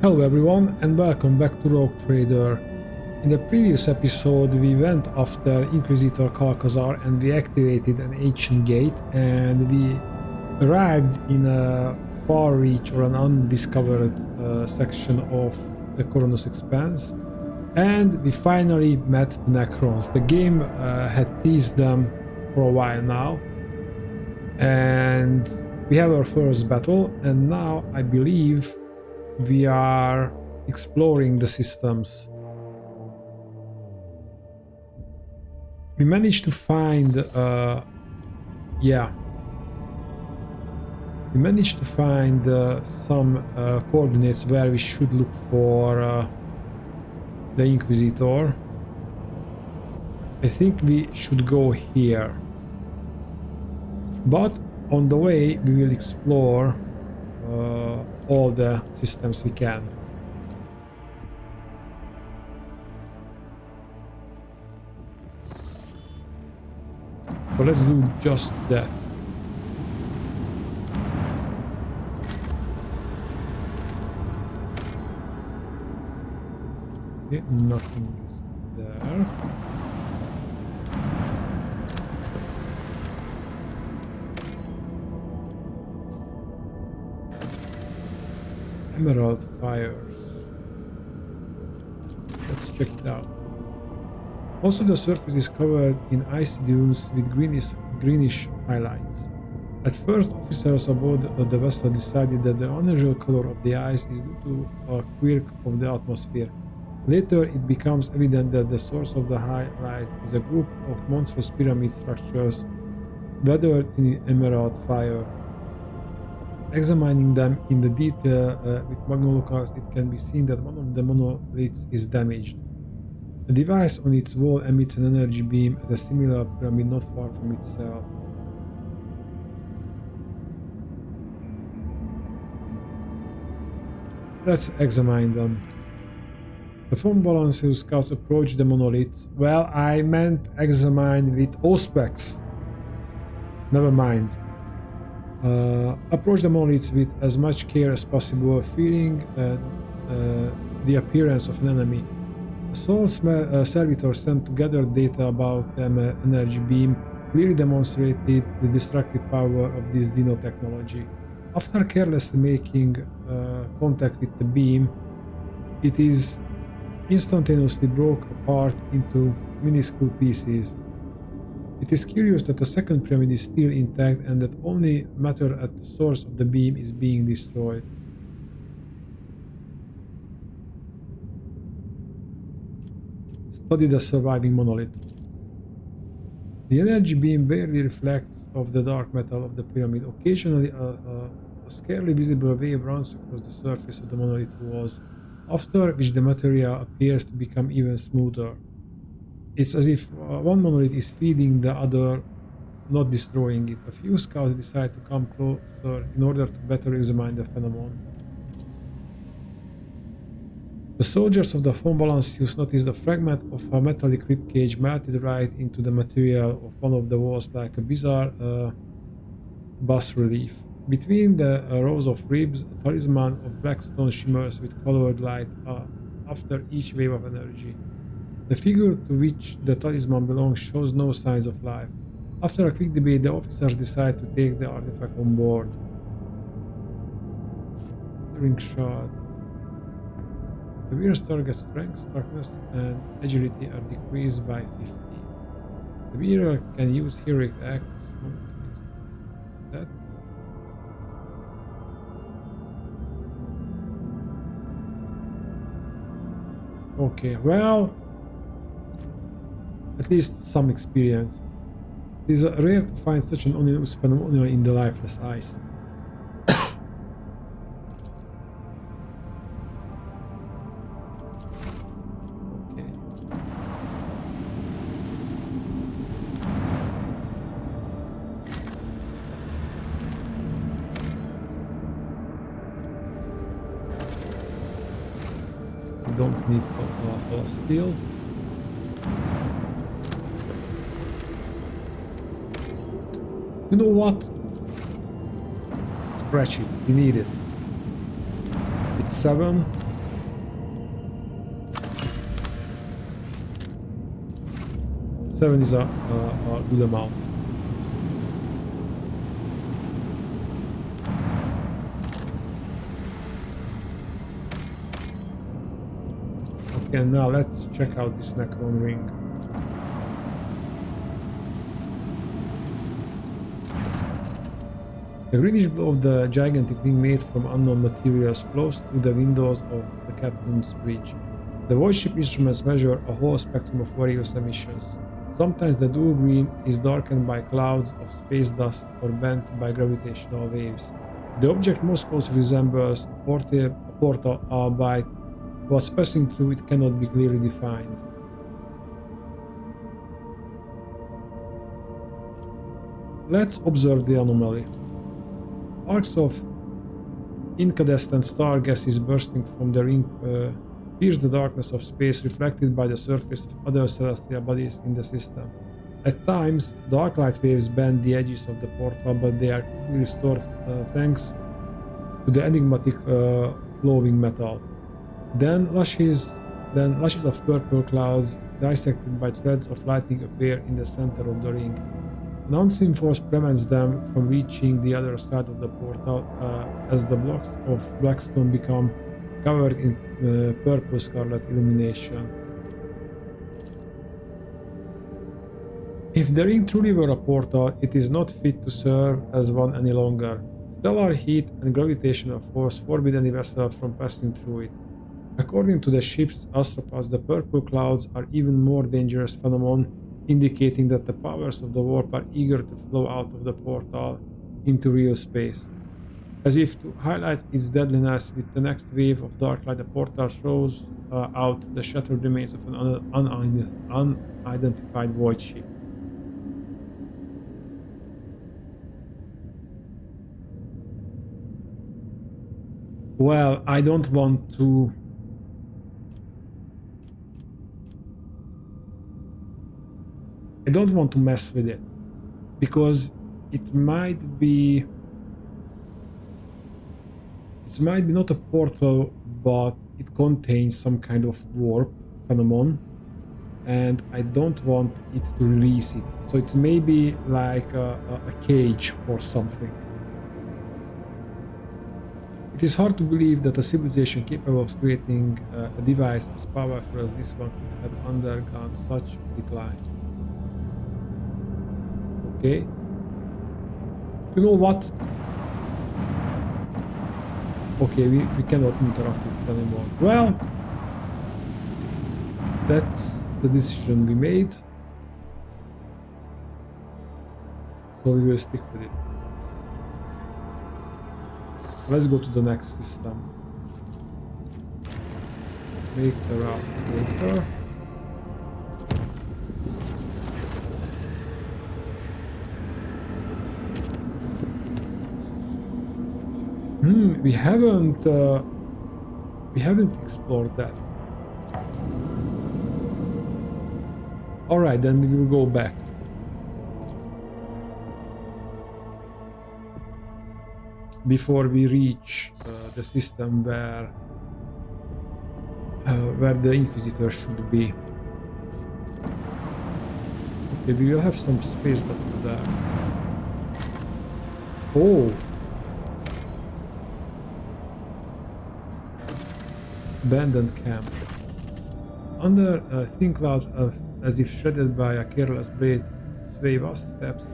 Hello everyone and welcome back to Rogue Trader. In the previous episode we went after Inquisitor Calcazar and we activated an ancient gate and we arrived in a far reach or an undiscovered section of the Coronos Expanse, and we finally met the Necrons. The game had teased them for a while now, and we have our first battle, and now I believe we are exploring the systems. We managed to find some coordinates where we should look for the Inquisitor. I think we should go here, but on the way we will explore all the systems we can. So let's do just that. Okay, nothing is there. Emerald fires. Let's check it out. Also, the surface is covered in icy dunes with greenish highlights. At first, officers aboard the vessel decided that the unusual color of the ice is due to a quirk of the atmosphere. Later, it becomes evident that the source of the highlights is a group of monstrous pyramid structures weathered in emerald fire. Examining them in the detail with magnolocals, it can be seen that one of the monoliths is damaged. A device on its wall emits an energy beam at a similar pyramid not far from itself. Let's examine them. The phone balancer scouts approach the monoliths. Well, I meant examine with auspex. Never mind. Approach the monoliths with as much care as possible, fearing the appearance of an enemy. Assault servitors sent to gather data about the energy beam clearly demonstrated the destructive power of this xenotechnology. After carelessly making contact with the beam, it is instantaneously broke apart into minuscule pieces. It is curious that the second pyramid is still intact and that only matter at the source of the beam is being destroyed. Study the surviving monolith. The energy beam barely reflects off the dark metal of the pyramid. Occasionally, a scarcely visible wave runs across the surface of the monolith walls, after which the material appears to become even smoother. It's as if one monolith is feeding the other, not destroying it. A few scouts decide to come closer in order to better examine the phenomenon. The soldiers of the phone balanceus noticed a fragment of a metallic ribcage melted right into the material of one of the walls like a bizarre bas-relief. Between the rows of ribs, a talisman of black stone shimmers with colored light after each wave of energy. The figure to which the talisman belongs shows no signs of life. After a quick debate, the officers decide to take the artifact on board. Ring shot. The wearer's target strength, toughness, and agility are decreased by 50. The wearer can use heroic acts. That. Okay, well, at least some experience. It is rare to find such an ominous phenomenon in the lifeless ice. Okay. We don't need steel. You know what? Scratch it. We need it. It's 7. 7 is a good amount. Okay, now let's check out this Necron ring. The greenish glow of the gigantic ring made from unknown materials flows through the windows of the captain's bridge. The void ship instruments measure a whole spectrum of various emissions. Sometimes the dual green is darkened by clouds of space dust or bent by gravitational waves. The object most closely resembles a portal, albeit what's passing through it cannot be clearly defined. Let's observe the anomaly. Arcs of incandescent star gases bursting from the ring pierce the darkness of space reflected by the surface of other celestial bodies in the system. At times, dark light waves bend the edges of the portal, but they are quickly restored thanks to the enigmatic flowing metal. Then lashes of purple clouds dissected by threads of lightning appear in the center of the ring. An unseen force prevents them from reaching the other side of the portal as the blocks of blackstone become covered in purple scarlet illumination. If the ring truly were a portal, it is not fit to serve as one any longer. Stellar heat and gravitational force forbid any vessel from passing through it. According to the ship's astropaths, the purple clouds are even more dangerous phenomenon, indicating that the powers of the warp are eager to flow out of the portal into real space. As if to highlight its deadliness, with the next wave of dark light, the portal throws out the shattered remains of an unidentified void ship. Well, I don't want to mess with it, because it might be not a portal, but it contains some kind of warp phenomenon, and I don't want it to release it. So it's maybe like a cage or something. It is hard to believe that a civilization capable of creating a device as powerful as this one could have undergone such a decline. Okay. You know what? Okay, we cannot interact with it anymore. Well, that's the decision we made. So we will stick with it. Let's go to the next system. Make the route safer. We haven't explored that. Alright, then we will go back. Before we reach the system where the Inquisitor should be. Okay, we will have some space left there. Oh! Abandoned camp. Under thin clouds as if shredded by a careless blade sway vast steps,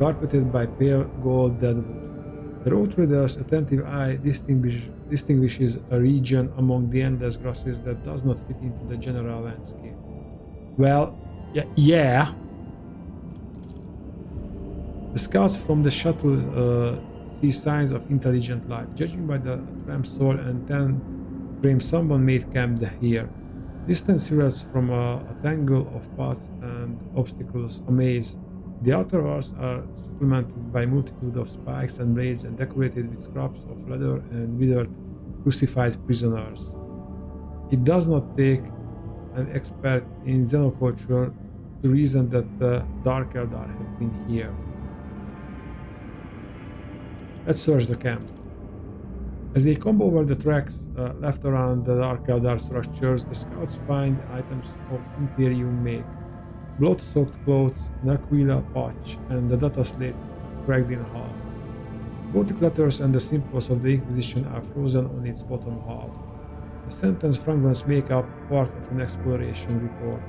carpeted by pale gold deadwood. The road trader's attentive eye distinguishes a region among the endless grasses that does not fit into the general landscape. Well, yeah. The scouts from the shuttle see signs of intelligent life. Judging by the tramp soul and tent frame, someone made camp here. Distant silhouettes from a tangle of paths and obstacles amaze. The outer walls are supplemented by a multitude of spikes and blades and decorated with scraps of leather and withered, crucified prisoners. It does not take an expert in xenoculture to reason that the Dark Eldar have been here. Let's search the camp. As they comb over the tracks left around the Dark Eldar structures, the scouts find items of Imperium make. blood-soaked clothes, an aquila patch, and the data slate cracked in half. Gothic letters and the symbols of the Inquisition are frozen on its bottom half. The sentence fragments make up part of an exploration report.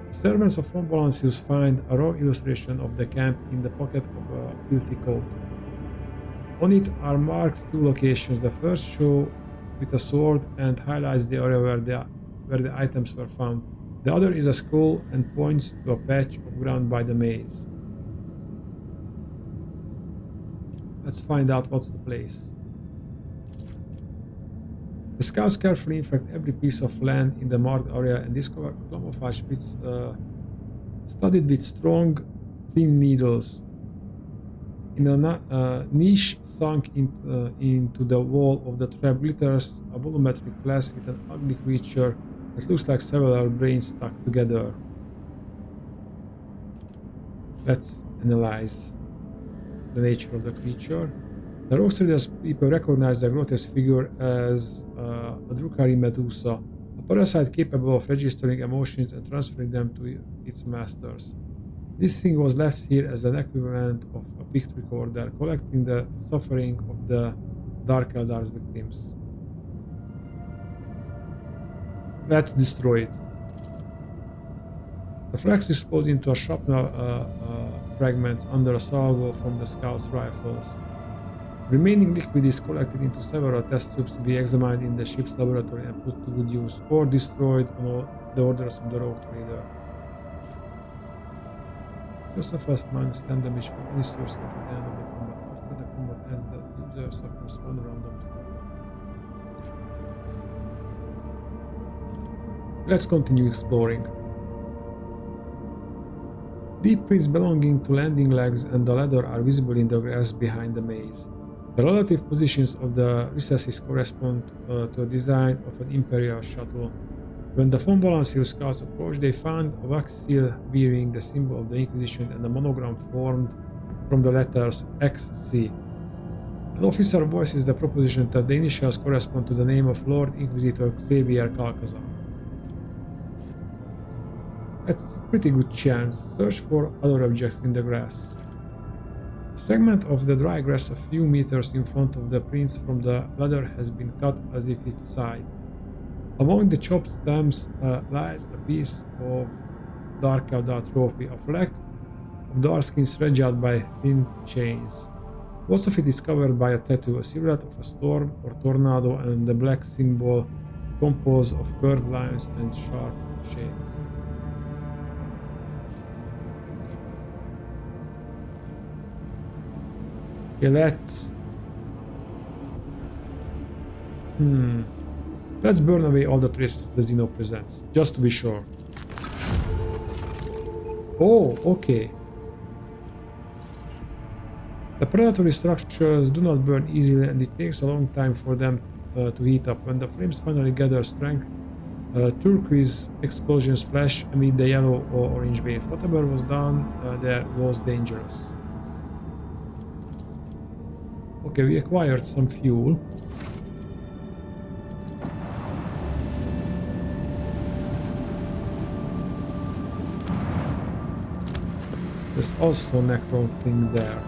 The servants of Von Balancius find a raw illustration of the camp in the pocket of a filthy coat. On it are marked two locations. The first shows with a sword and highlights the area where the items were found. The other is a skull and points to a patch of ground by the maze. Let's find out what's the place. The scouts carefully inspect every piece of land in the marked area and discover a camouflage pits studded with strong, thin needles. In a niche sunk into the wall of the trap glitters a volumetric flask with an ugly creature that looks like several brains stuck together. Let's analyze the nature of the creature. The Rockstriders people recognize the grotesque figure as a Drukhari Medusa, a parasite capable of registering emotions and transferring them to its masters. This thing was left here as an equivalent of a pict recorder, collecting the suffering of the Dark Eldar's victims. Let's destroy it. The flax explodes into a shrapnel fragments under a salvo from the scouts' rifles. Remaining liquid is collected into several test tubes to be examined in the ship's laboratory and put to good use, or destroyed on all the orders of the rogue trader. You suffer -10 damage from any source at the end of the combat. After the combat ends, the user suffers 1 round of trauma. Let's continue exploring. Deep prints belonging to landing legs and the ladder are visible in the grass behind the maze. The relative positions of the recesses correspond to a design of an Imperial shuttle. When the Von Balancius scouts approached, they found a wax seal bearing the symbol of the Inquisition and a monogram formed from the letters XC. An officer voices the proposition that the initials correspond to the name of Lord Inquisitor Xavier Calcazar. That's a pretty good chance. Search for other objects in the grass. A segment of the dry grass a few meters in front of the prints from the ladder has been cut as if it's side. Among the chopped stems lies a piece of Dark Eldar trophy, a fleck of dark skin stretched out by thin chains. Most of it is covered by a tattoo, a silhouette of a storm or tornado, and the black symbol composed of curved lines and sharp shapes. Okay, let's burn away all the traces the Xeno presents, just to be sure. Oh, okay. The predatory structures do not burn easily and it takes a long time for them to heat up. When the flames finally gather strength, turquoise explosions flash amid the yellow or orange waves. Whatever was done there was dangerous. Okay, we acquired some fuel. There's also a Necron thing there.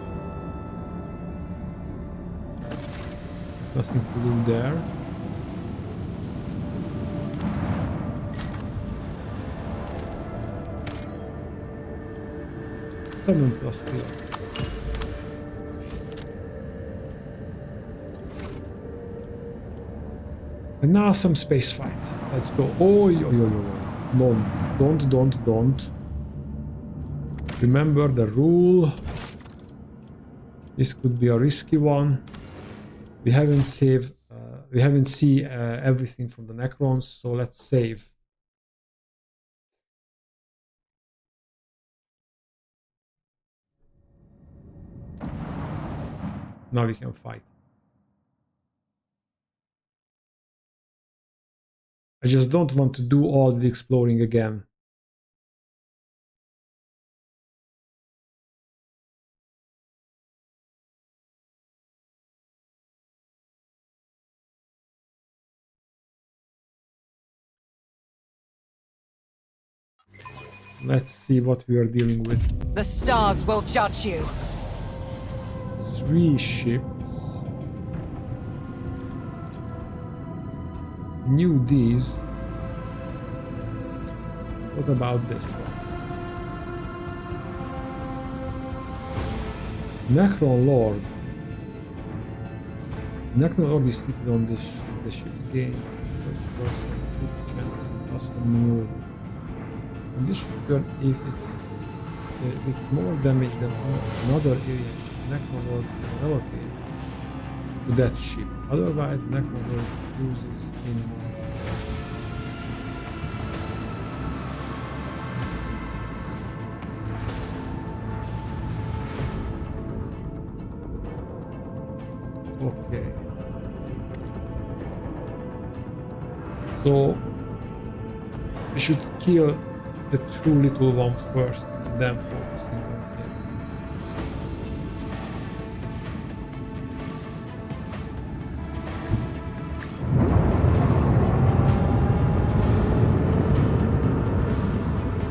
Nothing to do there. Seven plus steel. And now some space fight. Let's go. Oh, yo, yo, yo, yo. Don't. Remember the rule. This could be a risky one. We haven't saved. We haven't seen everything from the Necrons, so let's save. Now we can fight. I just don't want to do all the exploring again. Let's see what we are dealing with. The stars will judge you. 3 ships. Knew these. What about this one? Necron Lord. Necron Lord is seated on this ship. The ship's gains 30% chance and plus 1 maneuver. On this ship, if it's more damage than another alien ship, Necron Lord can relocate to that ship. Otherwise, Necron Lord uses any more. Okay. So we should kill the 2 little one first and then focusing on him.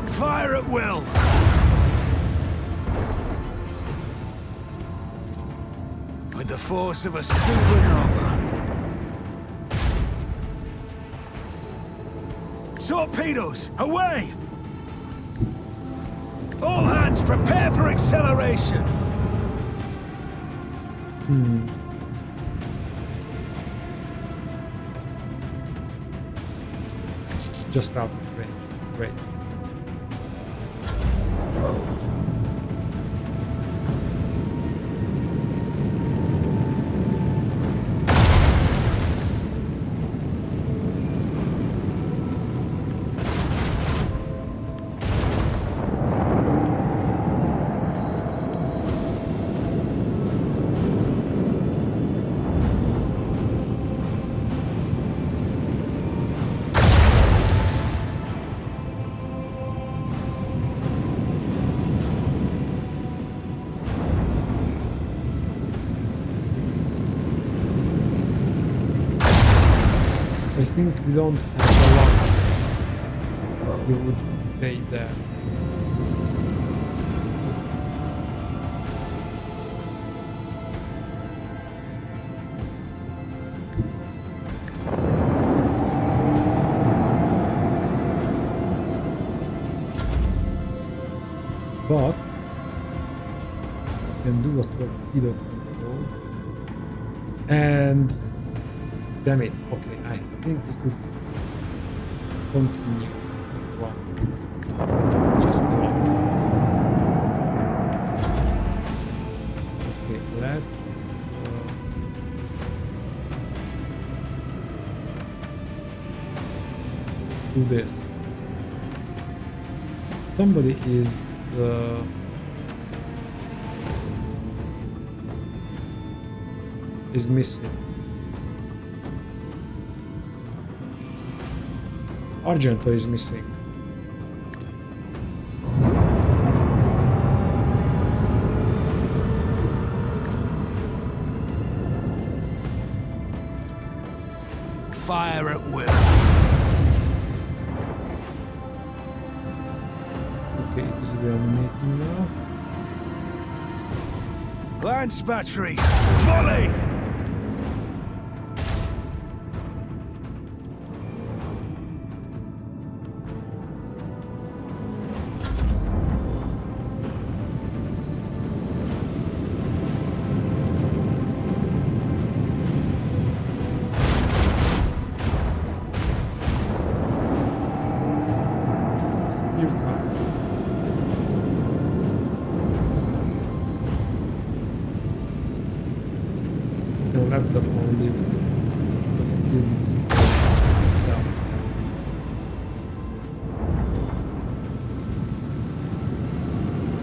Fire at will! With the force of a supernova. Torpedoes, away! All hands prepare for acceleration! Just out of range. Great. I think we don't have a lot. You would stay there. But I can do a torpedo control. And damn it, okay, I think we could continue with one. Just go on. Okay, let's do this. Somebody is missing. Argento is missing. Fire at will. Okay, it is reanimating now. Lance battery, volley! Let the phone live, but it's building itself.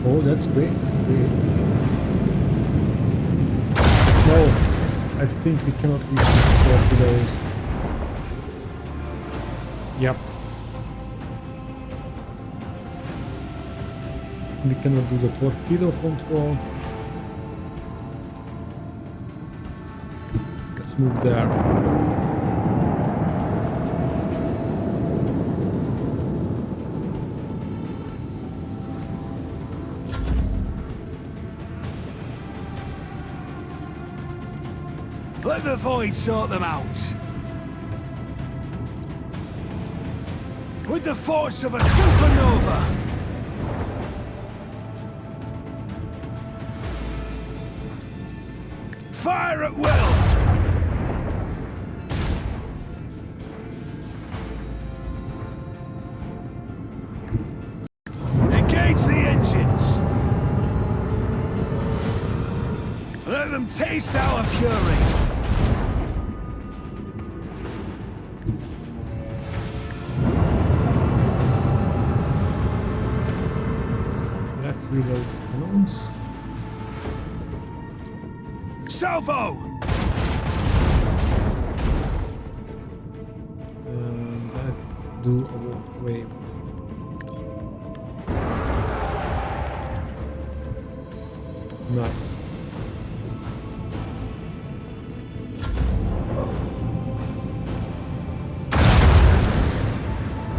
Oh, that's great, that's great. No, I think we cannot reach the torpedoes. Yep. We cannot do the torpedo control. Let's move there. Let the void sort them out. With the force of a supernova. Fire at will. Engage the engines. Let them taste our fury. Let's reload cannons. Salvo! Let's do a wave. Nice.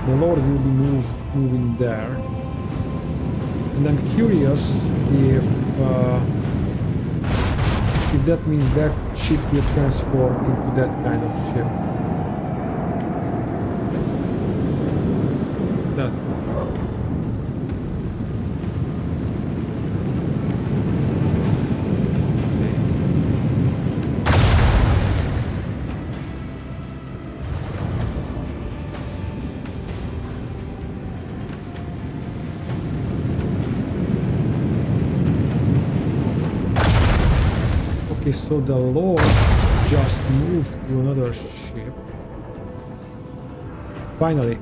The Lord will be moving there. And I'm curious if that means that ship will transform into that kind of ship. That. Okay, so the Lord just moved to another ship. Finally.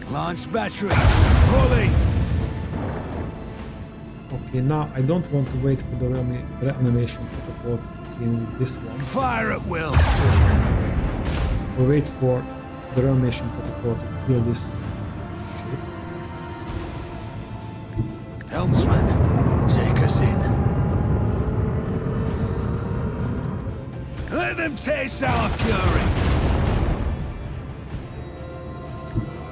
Launch battery. Fully. Okay, now I don't want to wait for the reanimation protocol in this one. Fire at will. Or wait for the reanimation protocol to kill this ship. Helmsman, take us in. Let them taste our fury.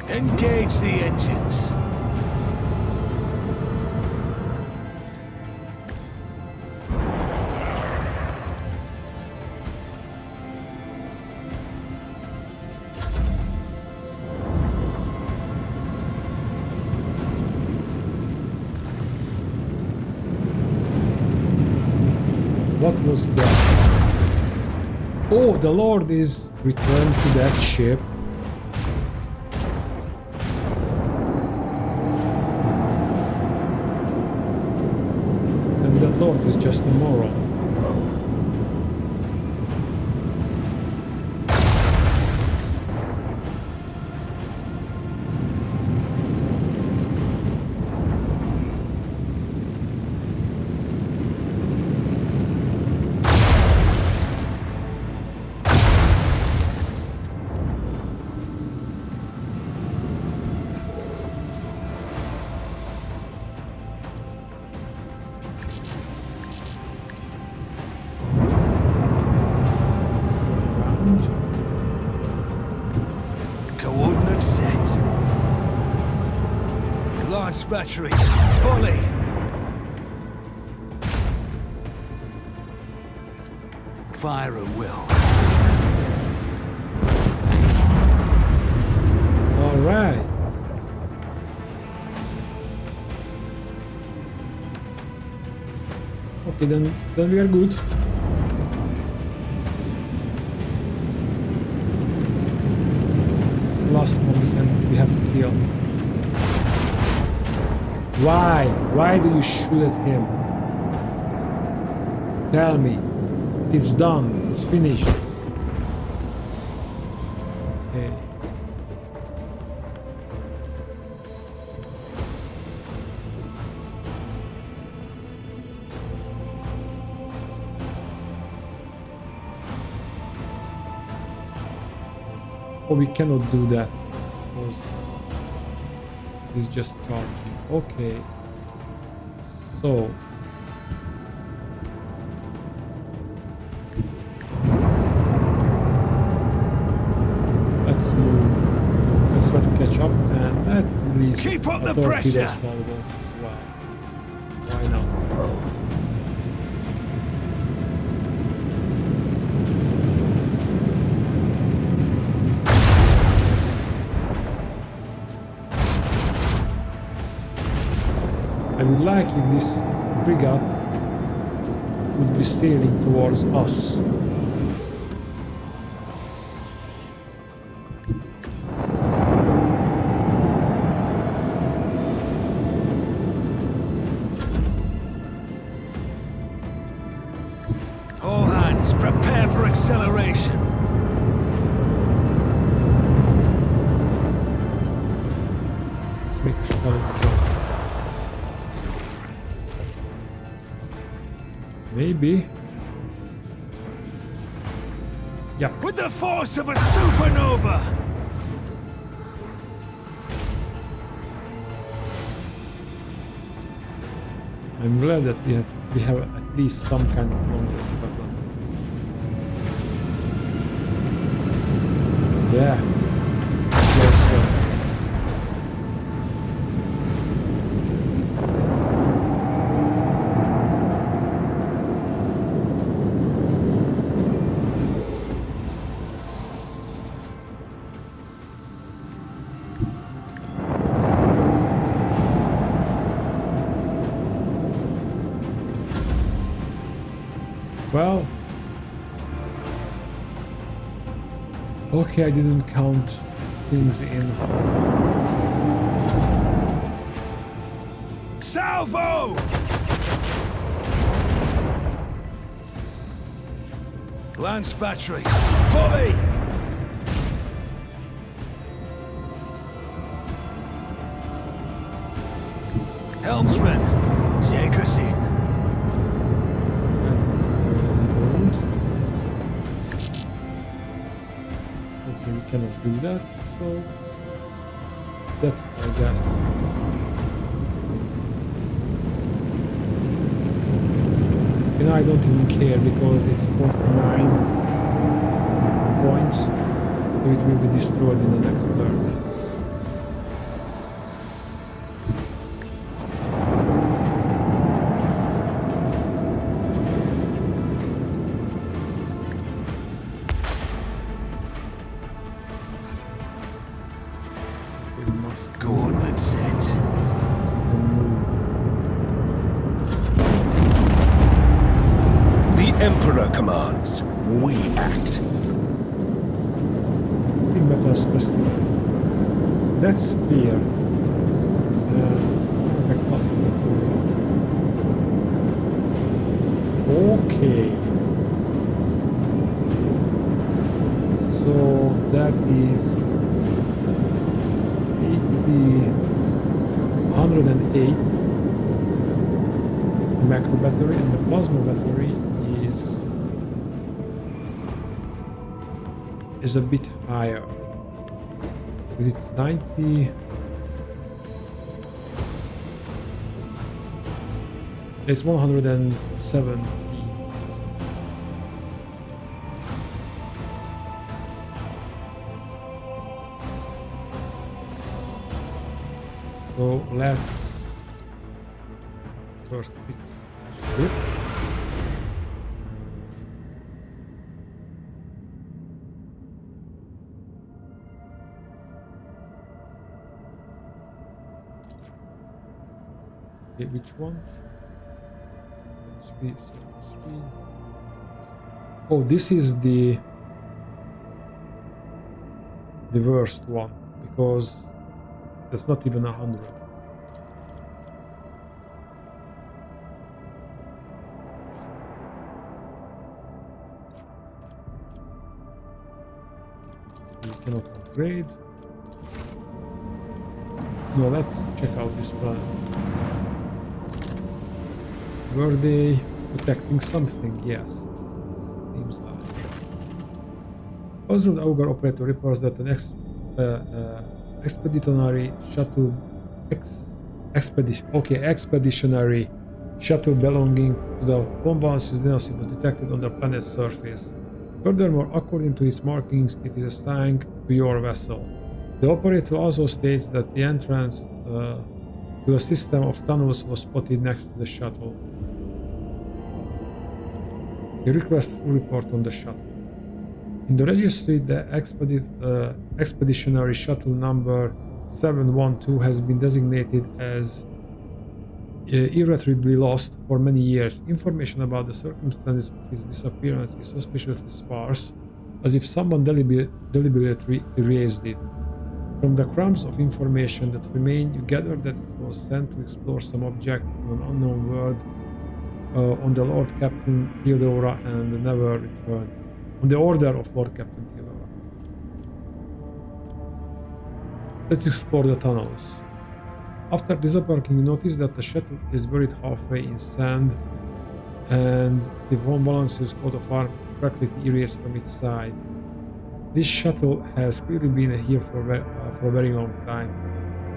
Engage the engines. What was that? Oh, the Lord is returned to that ship. And the Lord is just a moron. Coordinates set. Launch battery. Fully. Fire at will. All right. Okay, then we are good. It's the last one we have to kill. Why? Why do you shoot at him? Tell me. It's done. It's finished. Okay. Oh, we cannot do that because it's just charging. Okay. So let's move. Let's try to catch up and let's release Keep up a the torpedo pressure. salvo as well. Why not? I would like if this frigate would be sailing towards us. All hands, prepare for acceleration. Let's make a shuttle jump. Maybe. Yeah. With the force of a supernova! I'm glad that we have at least some kind of long-range weapon. Yeah. Closer. Well, okay, I didn't count things in. Salvo! Lance battery, fully! Helmsman, take us in. Okay, we cannot do that, so that's it, I guess. You know, I don't even care because it's 49 points, so it will be destroyed in the next turn. Coordinates set. The Emperor commands. We act. Big metal specimen. That's clear. Okay. So that is 108 macro battery, and the plasma battery is a bit higher because it's 90. It's 170. So let's first fix it. Okay, which one? Let's see. So let's see. Oh, this is the worst one because that's not even 100. We cannot upgrade. No, let's check out this plan. Were they protecting something? Yes, seems like. Also, the Augur operator reports that an expeditionary shuttle expeditionary shuttle belonging to the von Valancius dynasty was detected on the planet's surface. Furthermore, according to its markings, it is assigned to your vessel. The operator also states that the entrance to a system of tunnels was spotted next to the shuttle. He requests full report on the shuttle. In the registry, the expeditionary shuttle number 712 has been designated as irretrievably lost for many years. Information about the circumstances of its disappearance is suspiciously sparse, as if someone deliberately erased it. From the crumbs of information that remain, you gather that it was sent to explore some object on an unknown world on the Lord Captain Theodora and never returned. On the order of Lord Captain Theodora. Let's explore the tunnels. After disembarking, you notice that the shuttle is buried halfway in sand and the von Valancius coat of arms is practically erased from its side. This shuttle has clearly been here for a very long time.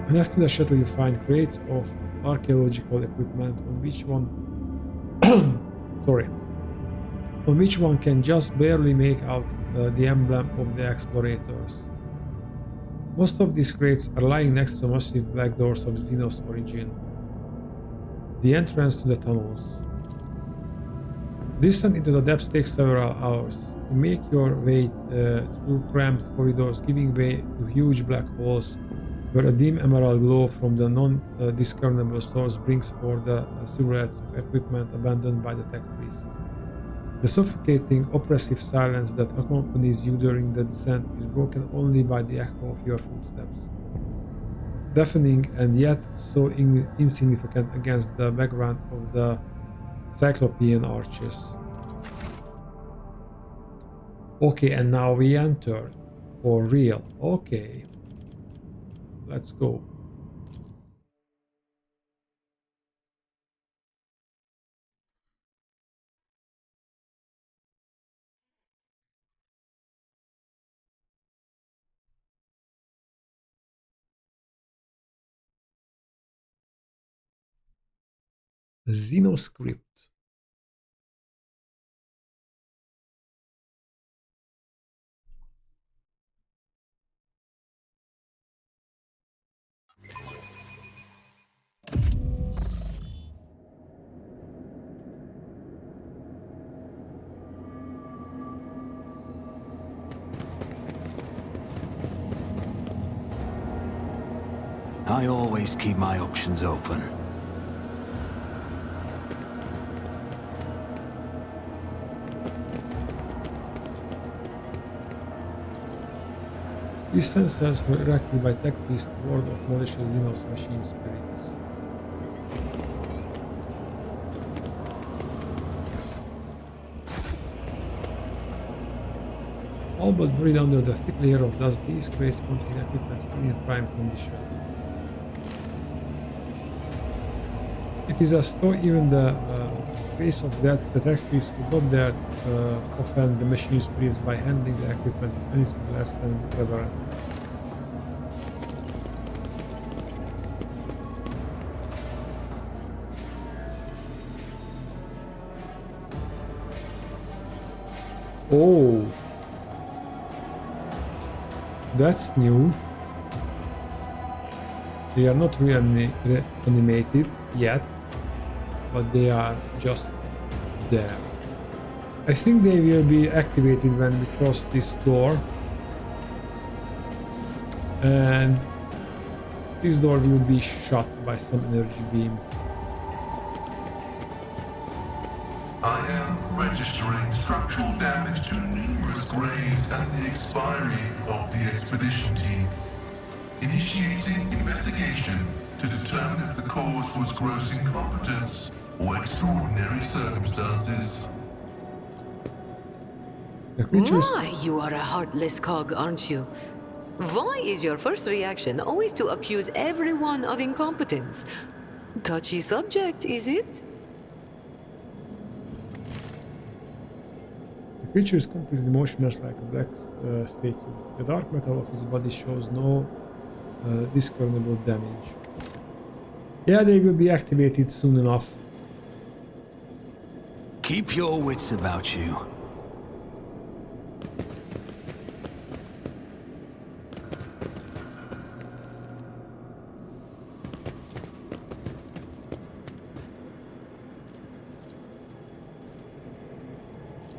Next to the shuttle you find crates of archaeological equipment on which one can just barely make out the emblem of the explorators. Most of these crates are lying next to massive black doors of Xenos origin. The entrance to the tunnels. Descent into the depths takes several hours. You make your way through cramped corridors, giving way to huge black holes where a dim emerald glow from the non-discernible source brings forth the silhouettes of equipment abandoned by the tech priests. The suffocating, oppressive silence that accompanies you during the descent is broken only by the echo of your footsteps. Deafening and yet so insignificant against the background of the Cyclopean arches. Okay, and now we enter. For real. Okay. Let's go. Xenos crypt. I always keep my options open. These sensors were erected by tech priest Ward of malicious Xenos machine spirits. All but buried under the thick layer of dust, these crates contain equipment still in prime condition. It is as though even the face of death, the tech priest would not dare offend the machine spirits by handling the equipment with anything less than reverence. Oh, that's new. They are not reanimated yet, but they are just there. I think they will be activated when we cross this door, and this door will be shut by some energy beam. I am registering structural damage to numerous graves and the expiry of the expedition team. Initiating investigation to determine if the cause was gross incompetence or extraordinary circumstances. Why, you are a heartless cog, aren't you? Why is your first reaction always to accuse everyone of incompetence? Touchy subject, is it? Creature is completely motionless like a black statue. The dark metal of his body shows no discernible damage. Yeah, they will be activated soon enough. Keep your wits about you.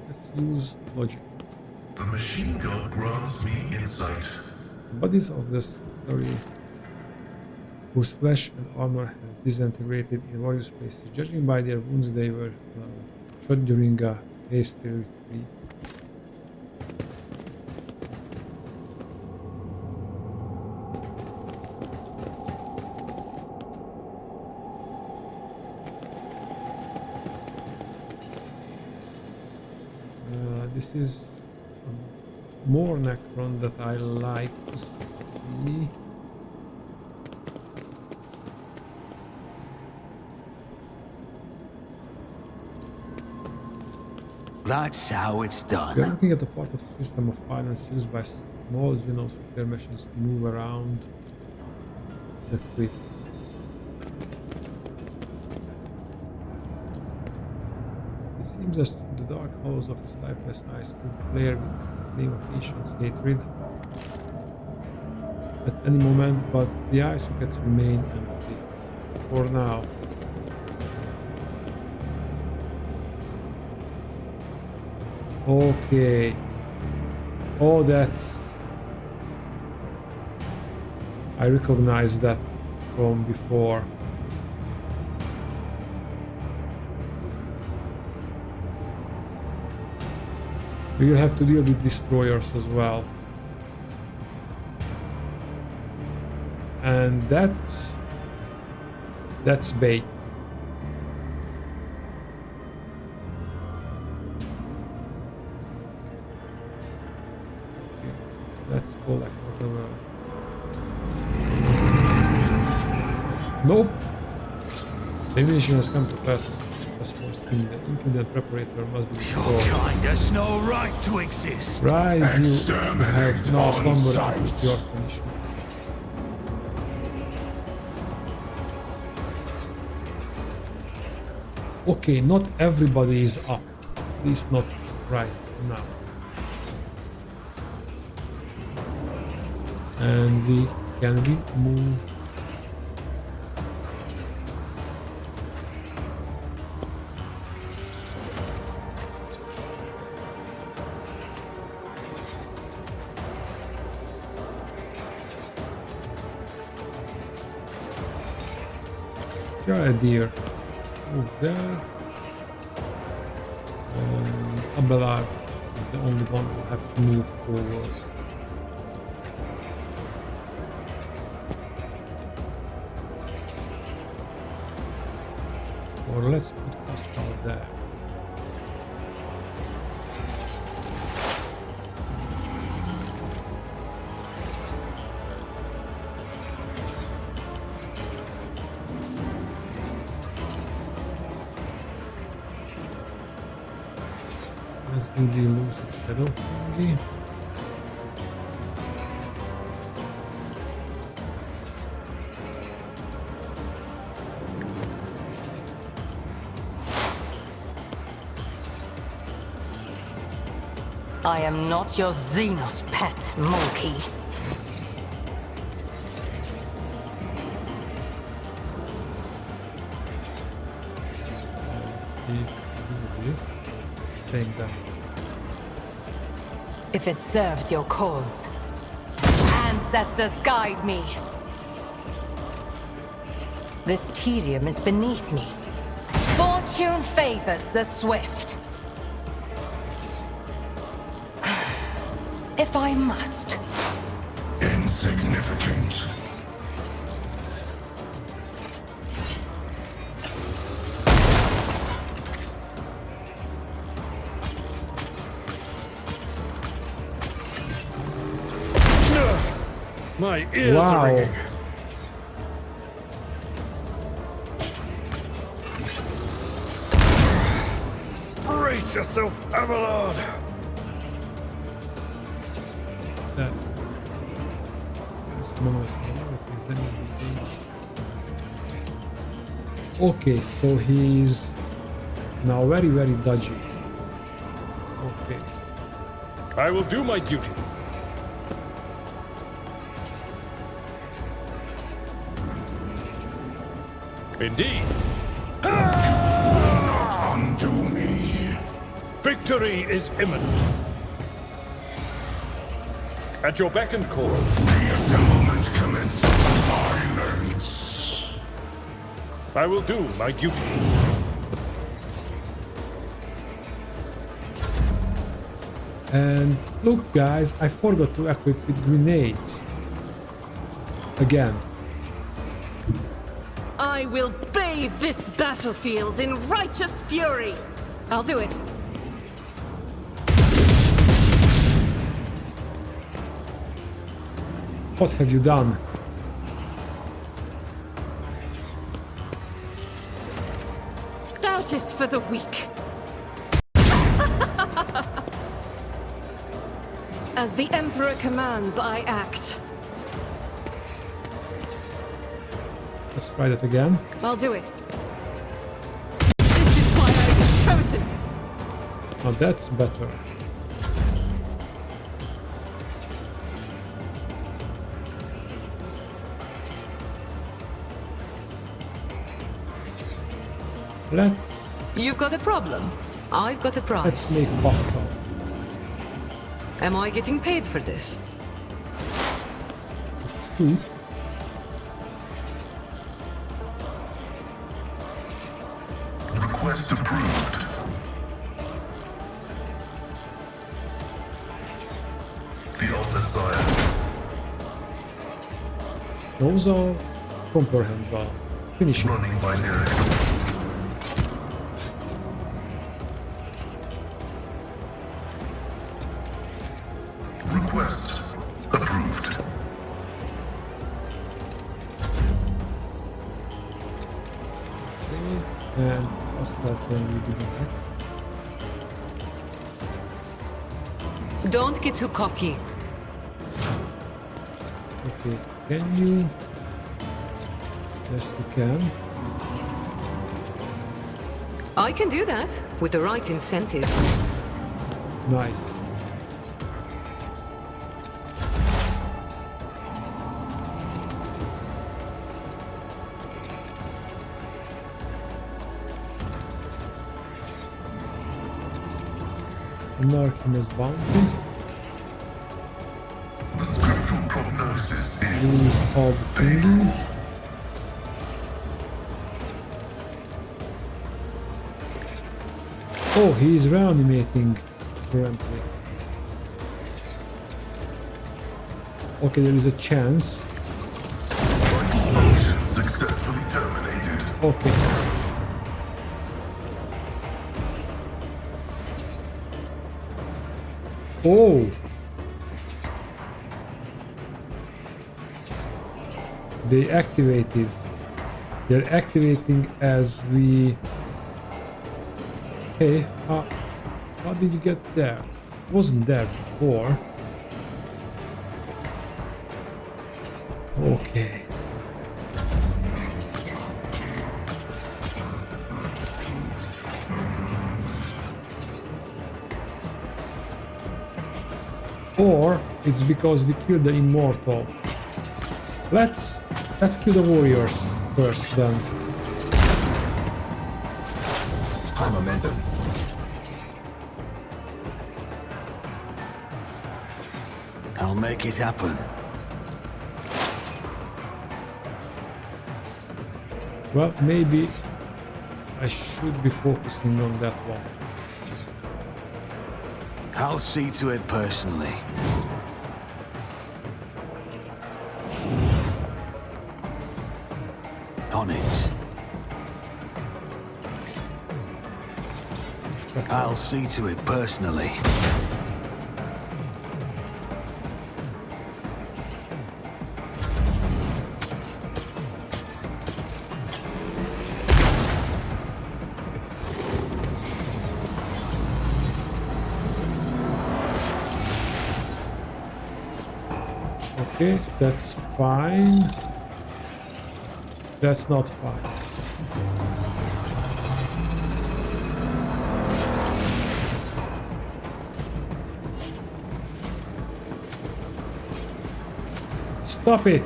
Let's use logic. The machine god grants me insight. The bodies of the story whose flesh and armor have disintegrated in various places. Judging by their wounds, they were shot during a hasty retreat. This is more Necron that I like to see. That's how it's We are done. looking at a part of the system of violence used by small Xenos repair machines to move around the crypt. It seems as the dark hollows of his lifeless eyes could flare with the flame of ancient hatred at any moment, but the eye sockets remain empty for now. Okay. Oh, that's... I recognize that from before. We will have to deal with destroyers as well. And that's bait. Let's collect whatever. Nope. The mission has come to pass as foreseen. The incumbent preparator must be Your destroyed. kind has no right to exist. Rise, you have no on slumber sight. after your punishment. Okay, not everybody is up. At least not right now. And we move. Yeah, a deer. Move there. And Abelard is the only one who have to move forward. Or let's put Pascal there. Let's do the elusive shadow thingy. I am not your Xenos pet, monkey. Do this. Same damage. If it serves your cause. Ancestors guide me. This tedium is beneath me. Fortune favors the swift. If I must. Insignificant. My ears are Wow. ringing. Brace yourself, Abelard. that? Okay, so he's now very, very dodgy. Okay. I will do my duty. Indeed. Undo me. Victory is imminent. At your beck and call. Reassemblement commences. Violence. I will do my duty. And look guys, I forgot to equip with grenades. Again. I will bathe this battlefield in righteous fury! I'll do it. What have you done? Doubt is for the weak. As the Emperor commands, I act. Let's try that again. I'll do it. This is why I was chosen! Now that's better. You've got a problem. I've got a prize. Let's make pasta. Am I getting paid for this? Request approved. The Alpha Sire. Those are comprehensile. Finish it. Running binary. Request approved. Okay, and what's that when we do that? Don't get too cocky. Okay, can you? Yes, you can. I can do that with the right incentive. Nice. Anarchimous bounty. The scriptural prognosis is Use all the thingies. Oh, he's reanimating currently. Okay, there is a chance. function successfully terminated. Okay. Oh! They activated. They're activating as we... Hey, how did you get there? Wasn't there before. Okay. Or it's because we killed the immortal. Let's kill the warriors first then. High momentum. I'll make it happen. Well, maybe I should be focusing on that one. I'll see to it personally. On it. I'll see to it personally. Okay, that's fine. That's not fine. Stop it!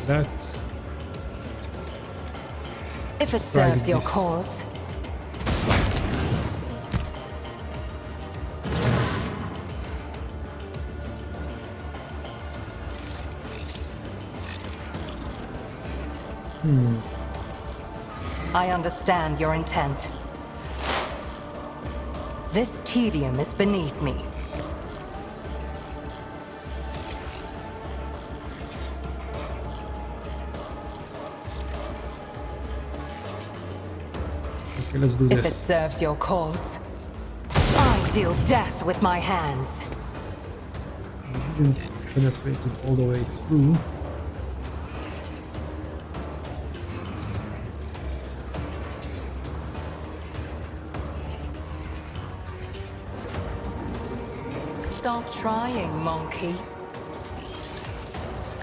That's... If it Try serves your this. cause. I understand your intent. This tedium is beneath me. Okay, let's do If it this. serves your cause. I deal death with my hands. Didn't penetrate it all the way through. Stop trying, monkey.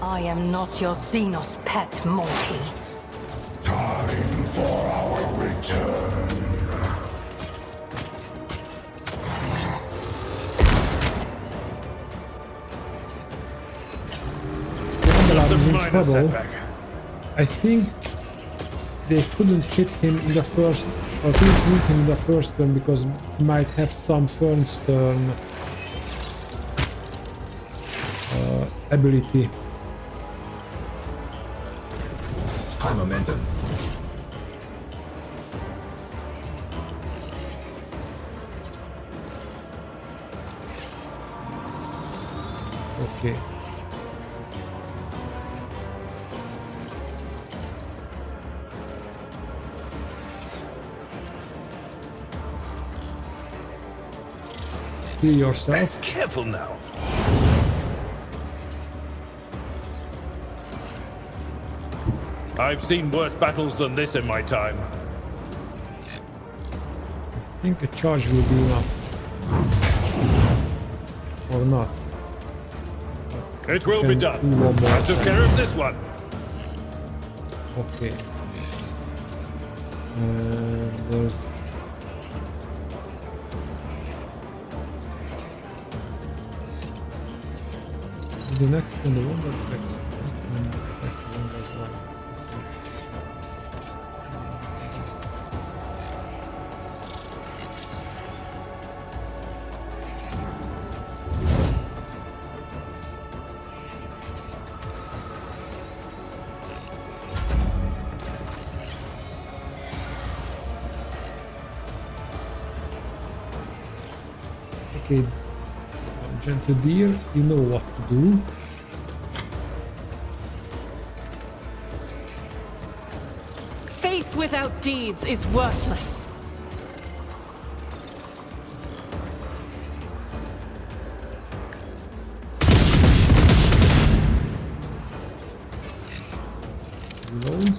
I am not your Xenos pet, monkey. Time for our return. Is Just a in minor trouble. setback. I think they couldn't hit him in the first, or couldn't hit him in the first turn because he might have some first turn ability. High momentum. Okay. Heal yourself. Careful now. I've seen worse battles than this in my time. I think a charge will be enough. Or not. It will be Can done. do one more I took time. care of this one. Okay. And there's... The next one, the one that affects and that's the one that's right. Okay, gentle deer, you know what to do. Faith without deeds is worthless. Reload.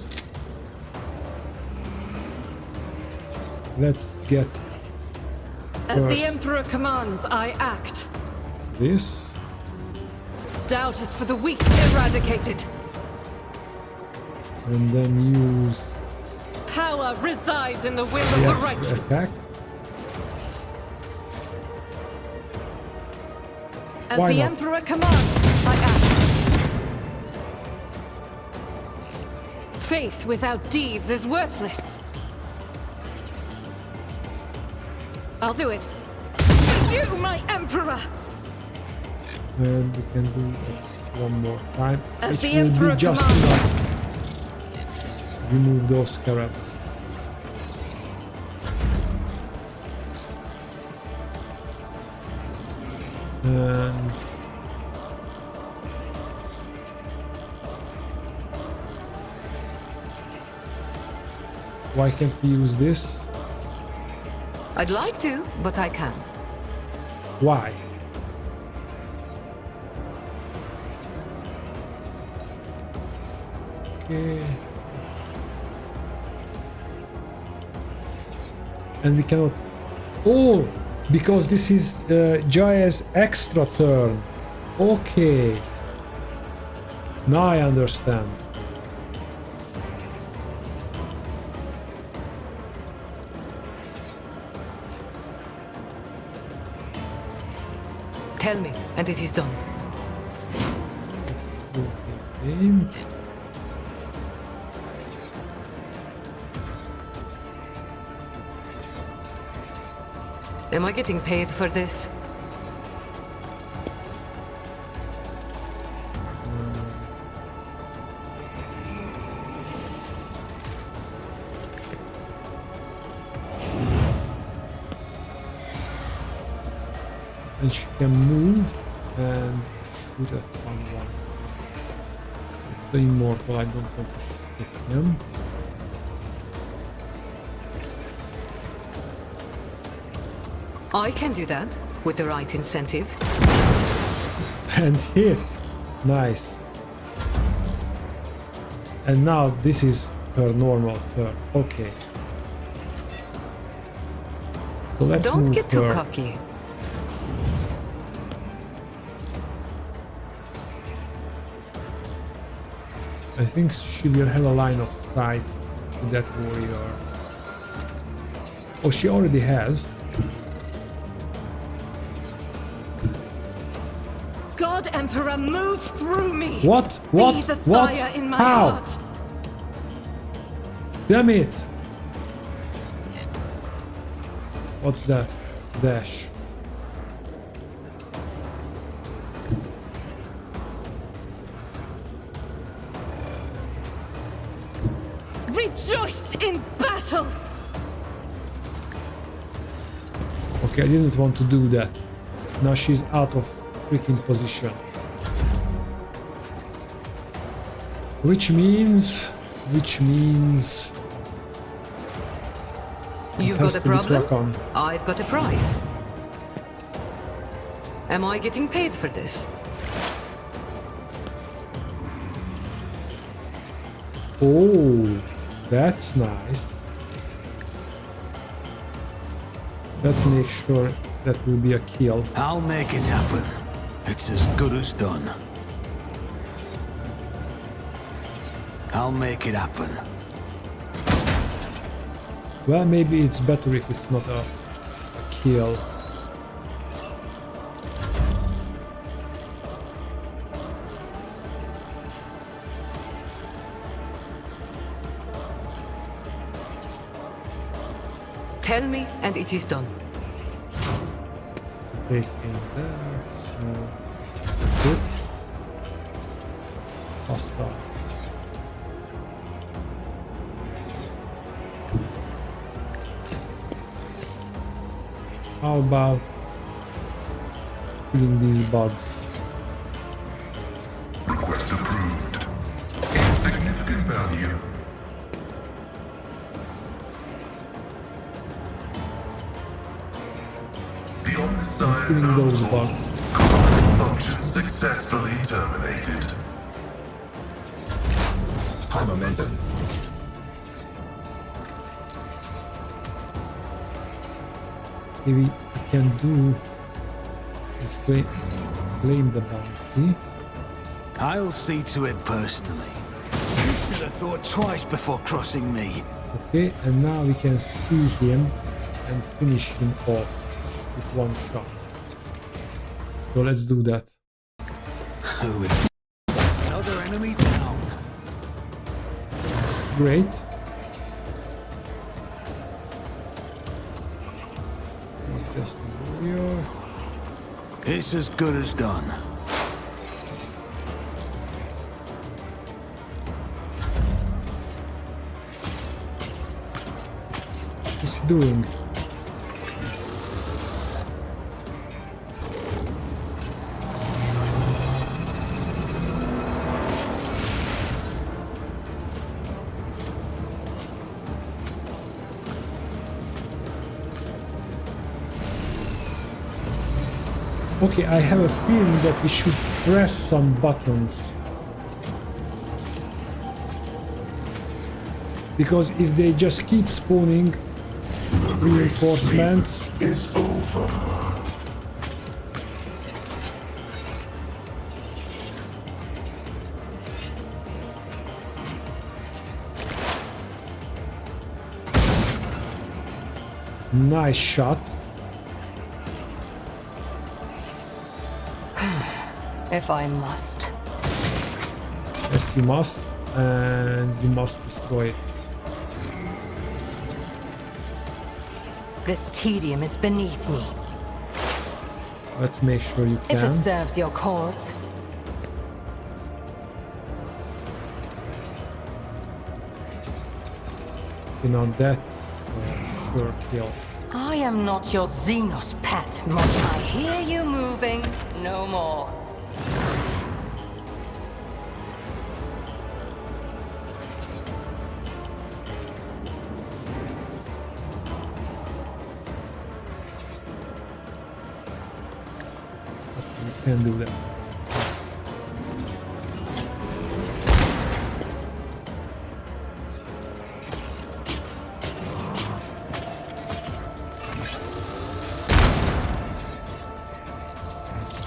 Let's get As the first Emperor commands, I act. this. Doubt is for the weak eradicated. And then use Power resides in the will of the the extra righteous. attack. As Why the not? Emperor commands, I act. Faith without deeds is worthless. I'll do it. You, my Emperor! And we can do it one more time. As Which the will Emperor be just commands. enough. Remove those scarabs. And why can't we use this? I'd like to, but I can't. Why? Okay. And we cannot... Oh! Because this is Jaya's extra turn. Okay. Now I understand. Tell me, and it is done. Okay. Am I getting paid for this? And she can move and shoot at someone. It's the immortal, I don't want to shoot at him. I can do that with the right incentive. And hit! Nice. And now this is her normal turn. Okay. So let's Don't move get too her. cocky. I think she will have a line of sight to that warrior. Oh, she already has. God Emperor, move through me! What? What? Be the What? fire in my How? heart! Damn it! What's that? Dash. Rejoice in battle! Okay, I didn't want to do that. Now she's out of freaking position. Which means... You've has got a to be problem? Necron. I've got a prize. Am I getting paid for this? Oh, that's nice. Let's make sure that will be a kill. I'll make it happen. It's as good as done. I'll make it happen. Well, maybe it's better if it's not a kill. Tell me, and it is done. Taking there. Good. Hostile. How about killing these bugs? Request approved. Insignificant value. The Omnissiah Killing those knows bugs. function successfully terminated. High momentum. Maybe I can do is claim the bounty. I'll see to it personally. You should have thought twice before crossing me. Okay, and now we can see him and finish him off with one shot. So let's do that. Another enemy down. Great. Just warrior. It's as good as done. What's he doing? Okay, I have a feeling that we should press some buttons. Because if they just keep spawning reinforcements, Is over. nice shot. If I must. Yes, you must, and you must destroy it. This tedium is beneath me. Let's make sure you If can. it serves your cause. On that, sure kill. I am not your Xenos pet, Mon. I hear you moving. No more. You can do that.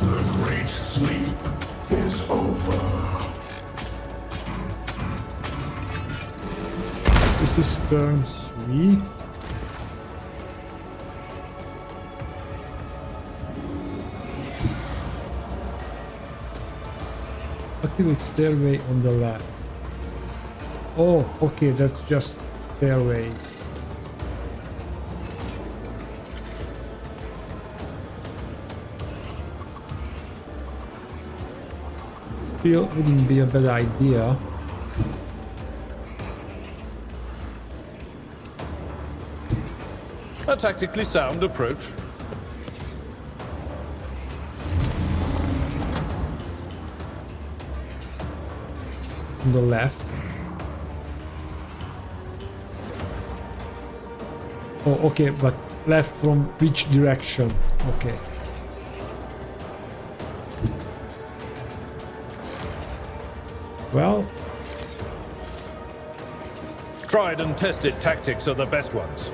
The great sleep is over. This is turn 3. Activate stairway on the left. Oh, okay, that's just stairways. Still wouldn't be a bad idea. A tactically sound approach. On the left. Oh, okay, but left from which direction? Okay. Well, Tried and tested tactics are the best ones.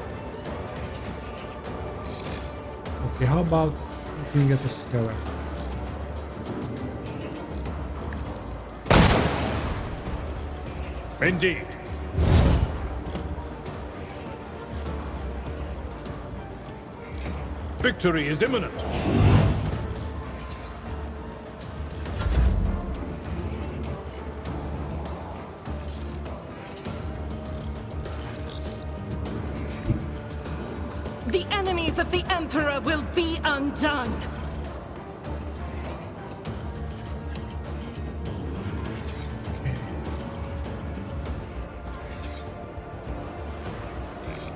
okay, how about looking at the skeleton? Indeed. Victory is imminent. The enemies of the Emperor will be undone.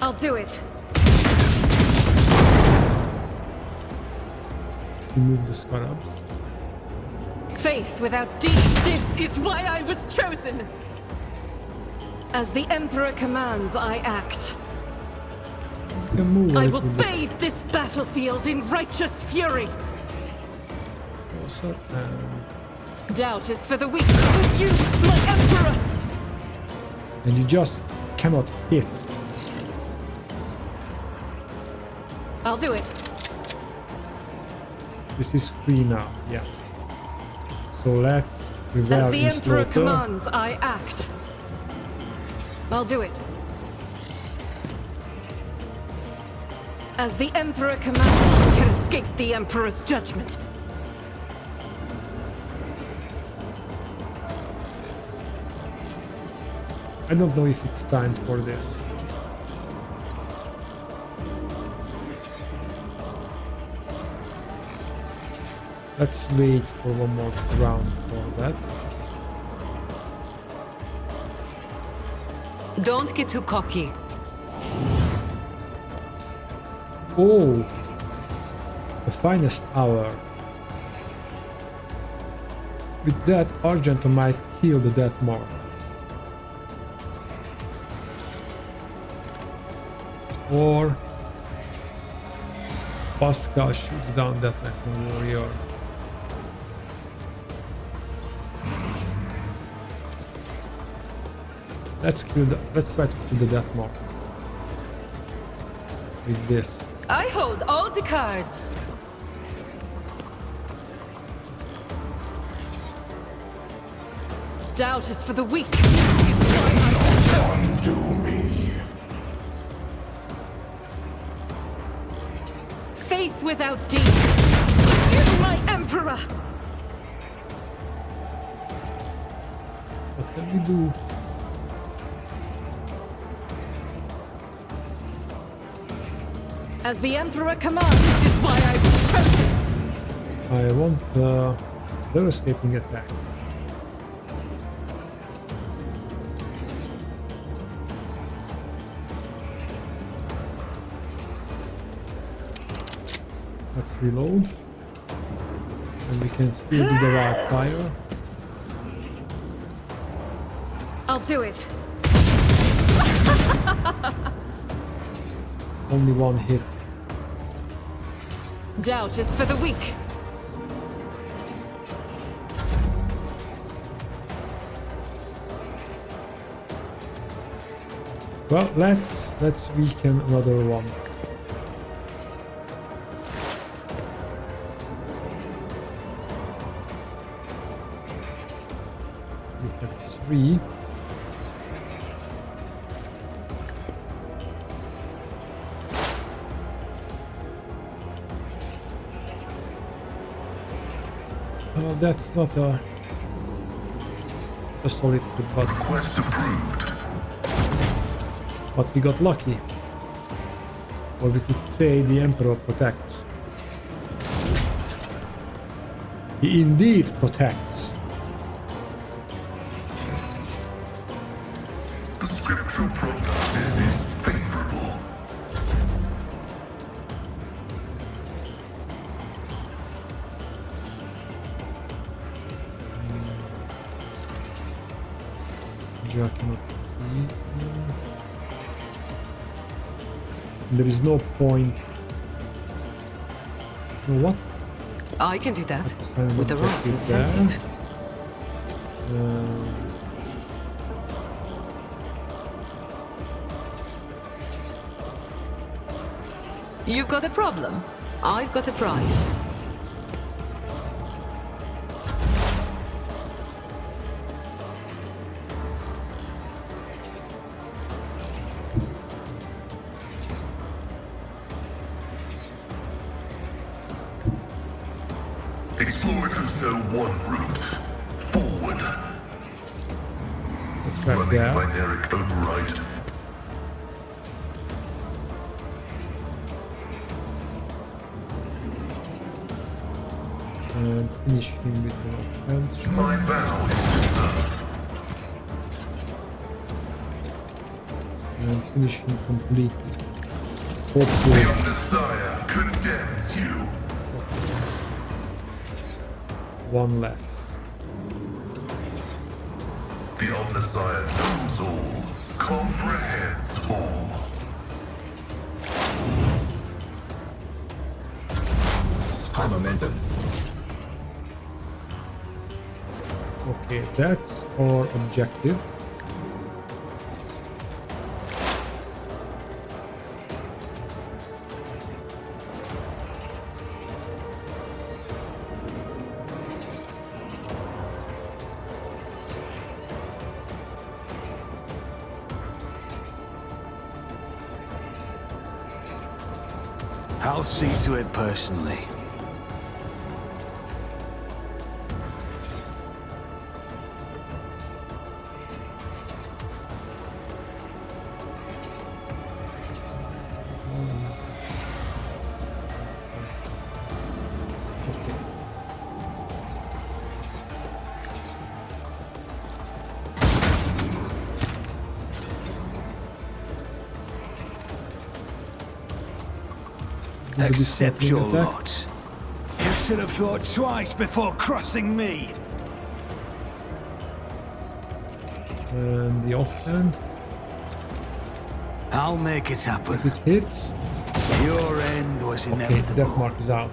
I'll do it. Remove the scarabs. Faith without deed, this is why I was chosen. As the Emperor commands, I act. You can move a I will little bit bathe this battlefield in righteous fury. closer, and Doubt is for the weak. With you, my Emperor! you just cannot hit. I'll do it. This is free now, yeah. So let's As revel the in Emperor slaughter. commands, I act. I'll do it. As the Emperor commands, none can escape the Emperor's judgment. I don't know if it's time for this. Let's wait for one more round for that. Don't get too cocky. Oh! The finest hour. With that, Argento might kill the Death Mark. Or Pascal shoots down that Necron warrior. Let's try to kill the death mark with this. I hold all the cards. Doubt is for the weak. Undo me. Faith without deed is my emperor. What can we do? As the emperor commands, this is why I was chosen. I want devastating attack. Let's reload. And we can still do the wildfire. I'll do it. Only one hit. Doubt is for the weak. Well, let's weaken another one. We have 3. That's not a solid hit, but Request approved. we got lucky. Or we could say the Emperor protects. He indeed protects. The scriptural prognosis is favorable. I cannot see. There is no point. No, what? I can do that That's a sign with the right objective there. incentive. You've got a problem. I've got a prize. Explorators know one route. Forward. Right Running there. binaric override. And finish him with an offense. My vow is to serve. And finish him completely. The Hopefully. Messiah condemns you. One less. The Omnissiah knows all, comprehends all. High momentum. Okay, that's our objective. I'll see to it personally. Okay. Do the Accept dismantling your attack. lot. You should have thought twice before crossing me. And the offhand. I'll make it happen. If it hits, Your end was okay, inevitable. death mark is out.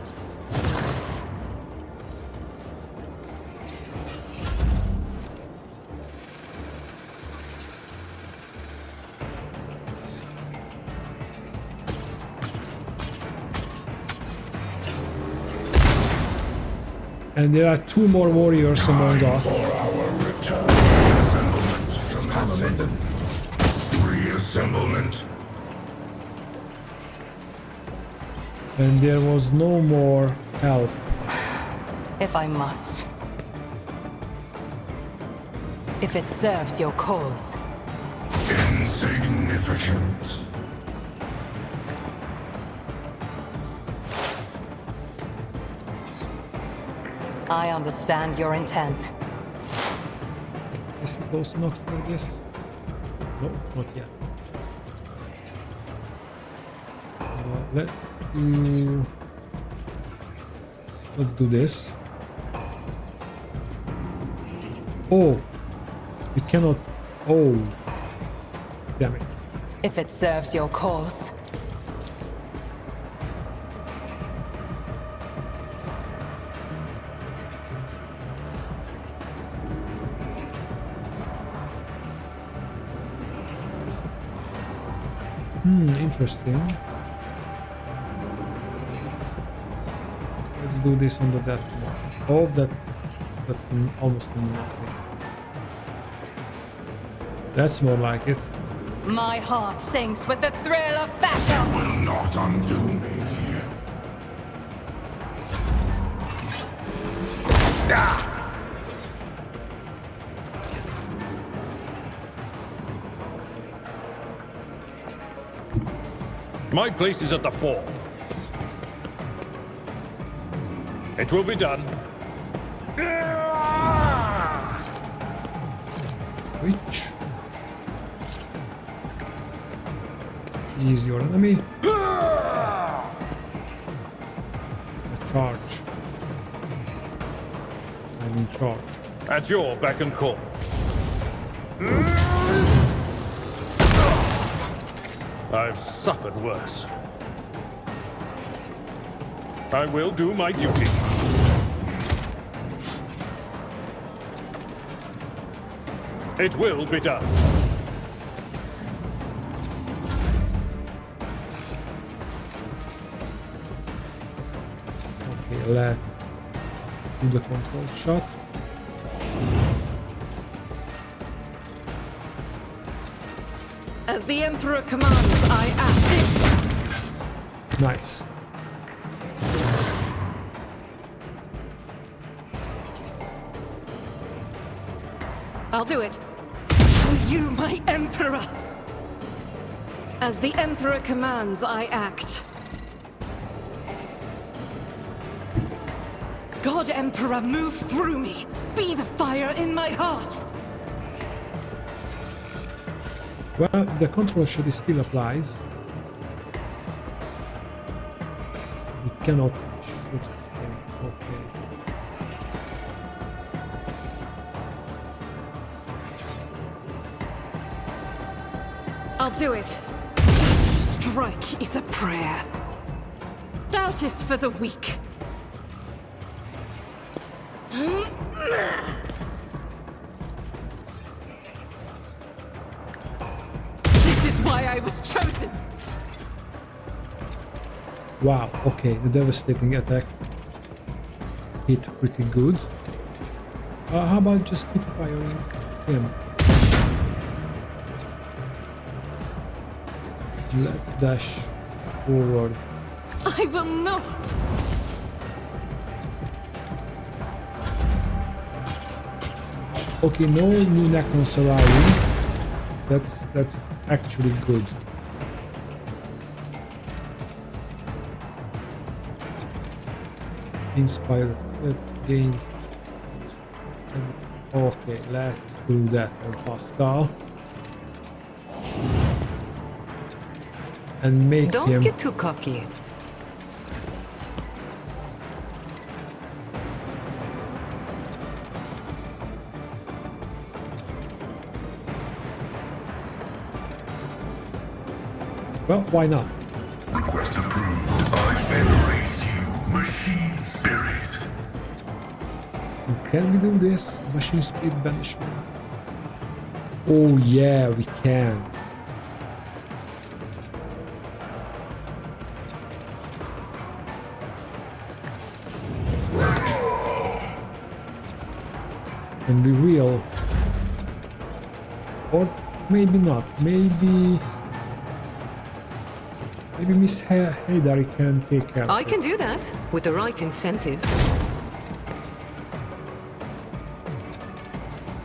And there are 2 more warriors among us. For our return. Reassemblement. Reassemblement. And there was no more help. If I must. If it serves your cause. Insignificant. I understand your intent. Is he close enough for this? No, not yet. Let's do this. Oh, we cannot. Oh, damn it. If it serves your cause. Interesting. Let's do this under that one. Oh, that's almost nothing. That's more like it. My heart sinks with the thrill of battle. Will not undo me. My place is at the fore. It will be done. Switch. He's your enemy. A charge. I'm in charge. At your beck and call. I've suffered worse. I will do my duty. It will be done. Okay, let's do the control shot. As the Emperor commands, I act. Nice. I'll do it. For you, my Emperor. As the Emperor commands, I act. God, Emperor, move through me. Be the fire in my heart. Well, the control shot still applies. We cannot shoot this thing. Okay. I'll do it. Each strike is a prayer. Doubt is for the weak. This is why I was chosen. Wow, okay, the devastating attack hit pretty good. How about just keep firing him? Let's dash forward. I will not. Okay, no new necrons arriving. That's actually good. Inspired gains. Okay, let's do that on Pascal. And make Don't him. get too cocky. Well, why not? Request approved. I venerate you, machine spirit. Can we do this? Machine speed banishment. Oh yeah, we can. And we will... Or maybe not. Maybe Miss Haydari can take care of I it. can do that with the right incentive.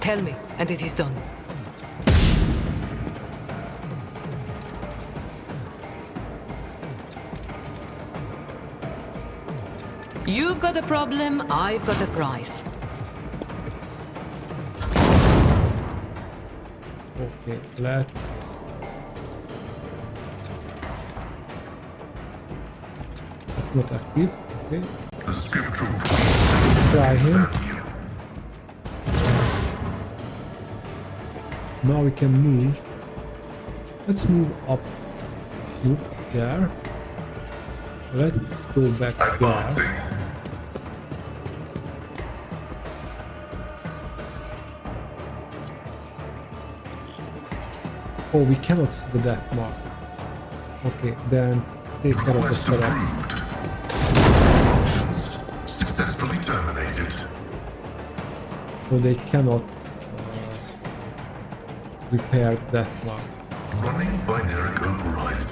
Tell me, and it is done. You've got a problem, I've got a price. Okay, let's... That's not active, okay. The scriptural Try him. Now we can move. Let's move up. Move up there. Let's go back there. advancing. Oh, we cannot see the death mark. Okay, then take care of the Quest setup. approved. Options successfully terminated. So they cannot repair the death mark. Running binary override.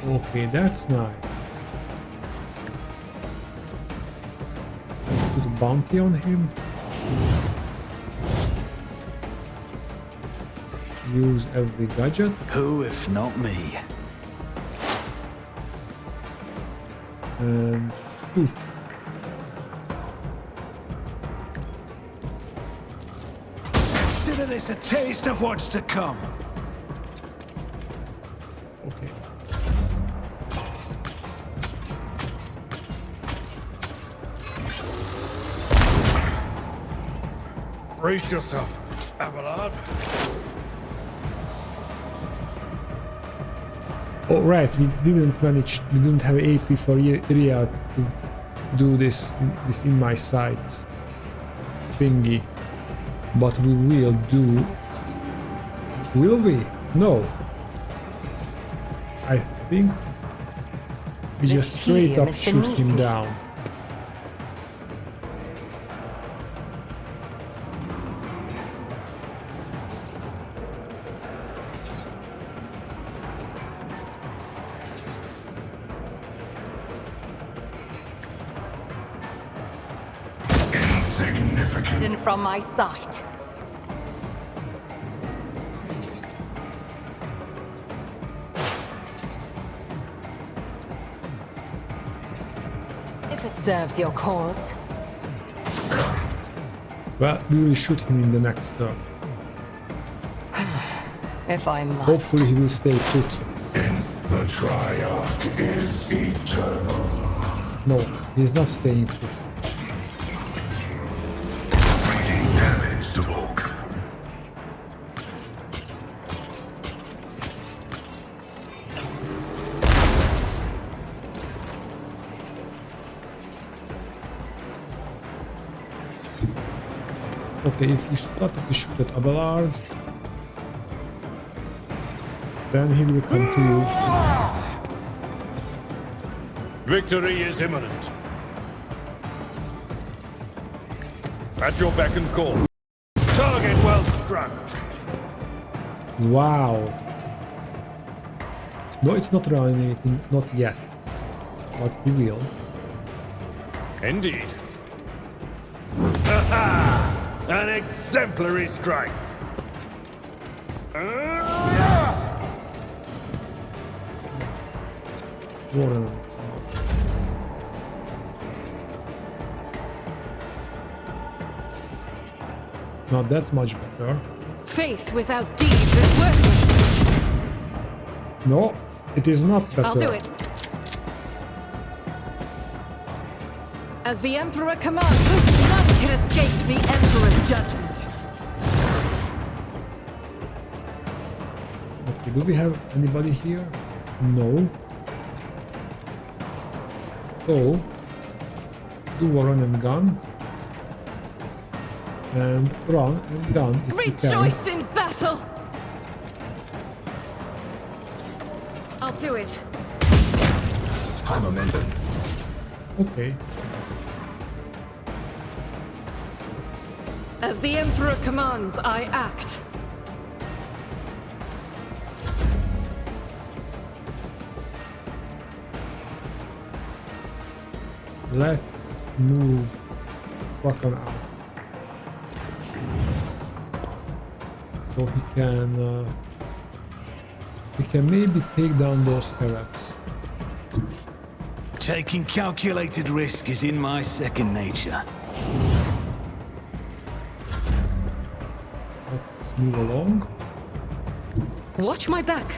Okay, that's nice. Let's put a bounty on him. Use every gadget. Who if not me? And shoot. Consider this a taste of what's to come. Okay. Brace yourself, Abelard. Oh right, we didn't have AP for Iriad to do this in my sights thingy. But we will do... Will we? No. I think we This just straight up helium is shoot beneath him me. down. Insignificant. Hidden from my sight. If it serves your cause. Well, we will shoot him in the next turn. If I must. Hopefully he will stay put. The Triarch is eternal. No, he's not staying put. Reading damage to Volk. Okay, if he started to shoot at Abelard, then he will come to you. Victory is imminent. At your beck and call. Target well struck. Wow. No, it's not reanimating, not yet. But he will. Indeed. Ha-ha! An exemplary strike. Warhammer. Now that's much better. Faith without deeds is worthless. No, it is not better. I'll do it. As the Emperor commands, none can escape the Emperor's judgment. Okay, do we have anybody here? No. So, do a run and gun. and run and gun if you can. Rejoice in battle! I'll do it. High momentum. Okay. As the Emperor commands, I act. Let's move Wakon out. So he can maybe take down those scarabs. Taking calculated risk is in my second nature. Let's move along. Watch my back.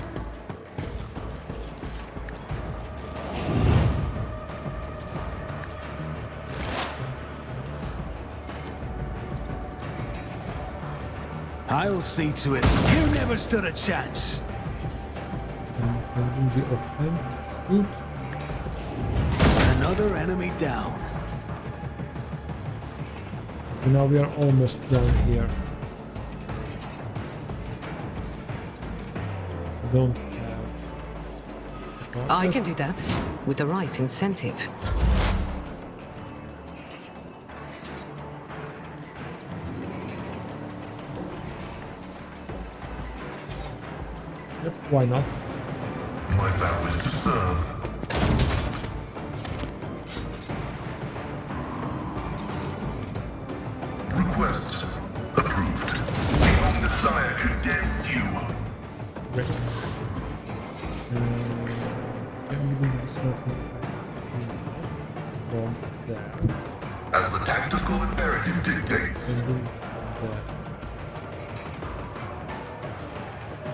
I'll see to it. You never stood a chance. And do the offhand. Good. Another enemy down. And now we are almost down here. I don't have... I can do that with the right incentive. Yep, why not? My vow is to serve. Request approved. The Omnissiah condemns you. Great. Can we do this one from there? As the tactical imperative dictates. And do there.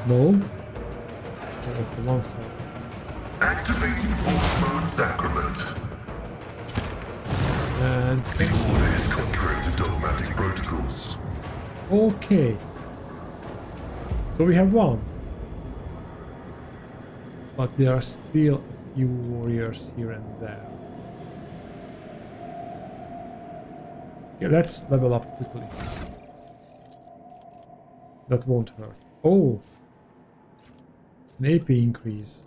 No? That was the one side. Activating force mode sacrament. And The order is contrary to dogmatic protocols. okay. So we have one. But there are still a few warriors here and there. Okay, let's level up quickly. That won't hurt. Oh! An AP increase.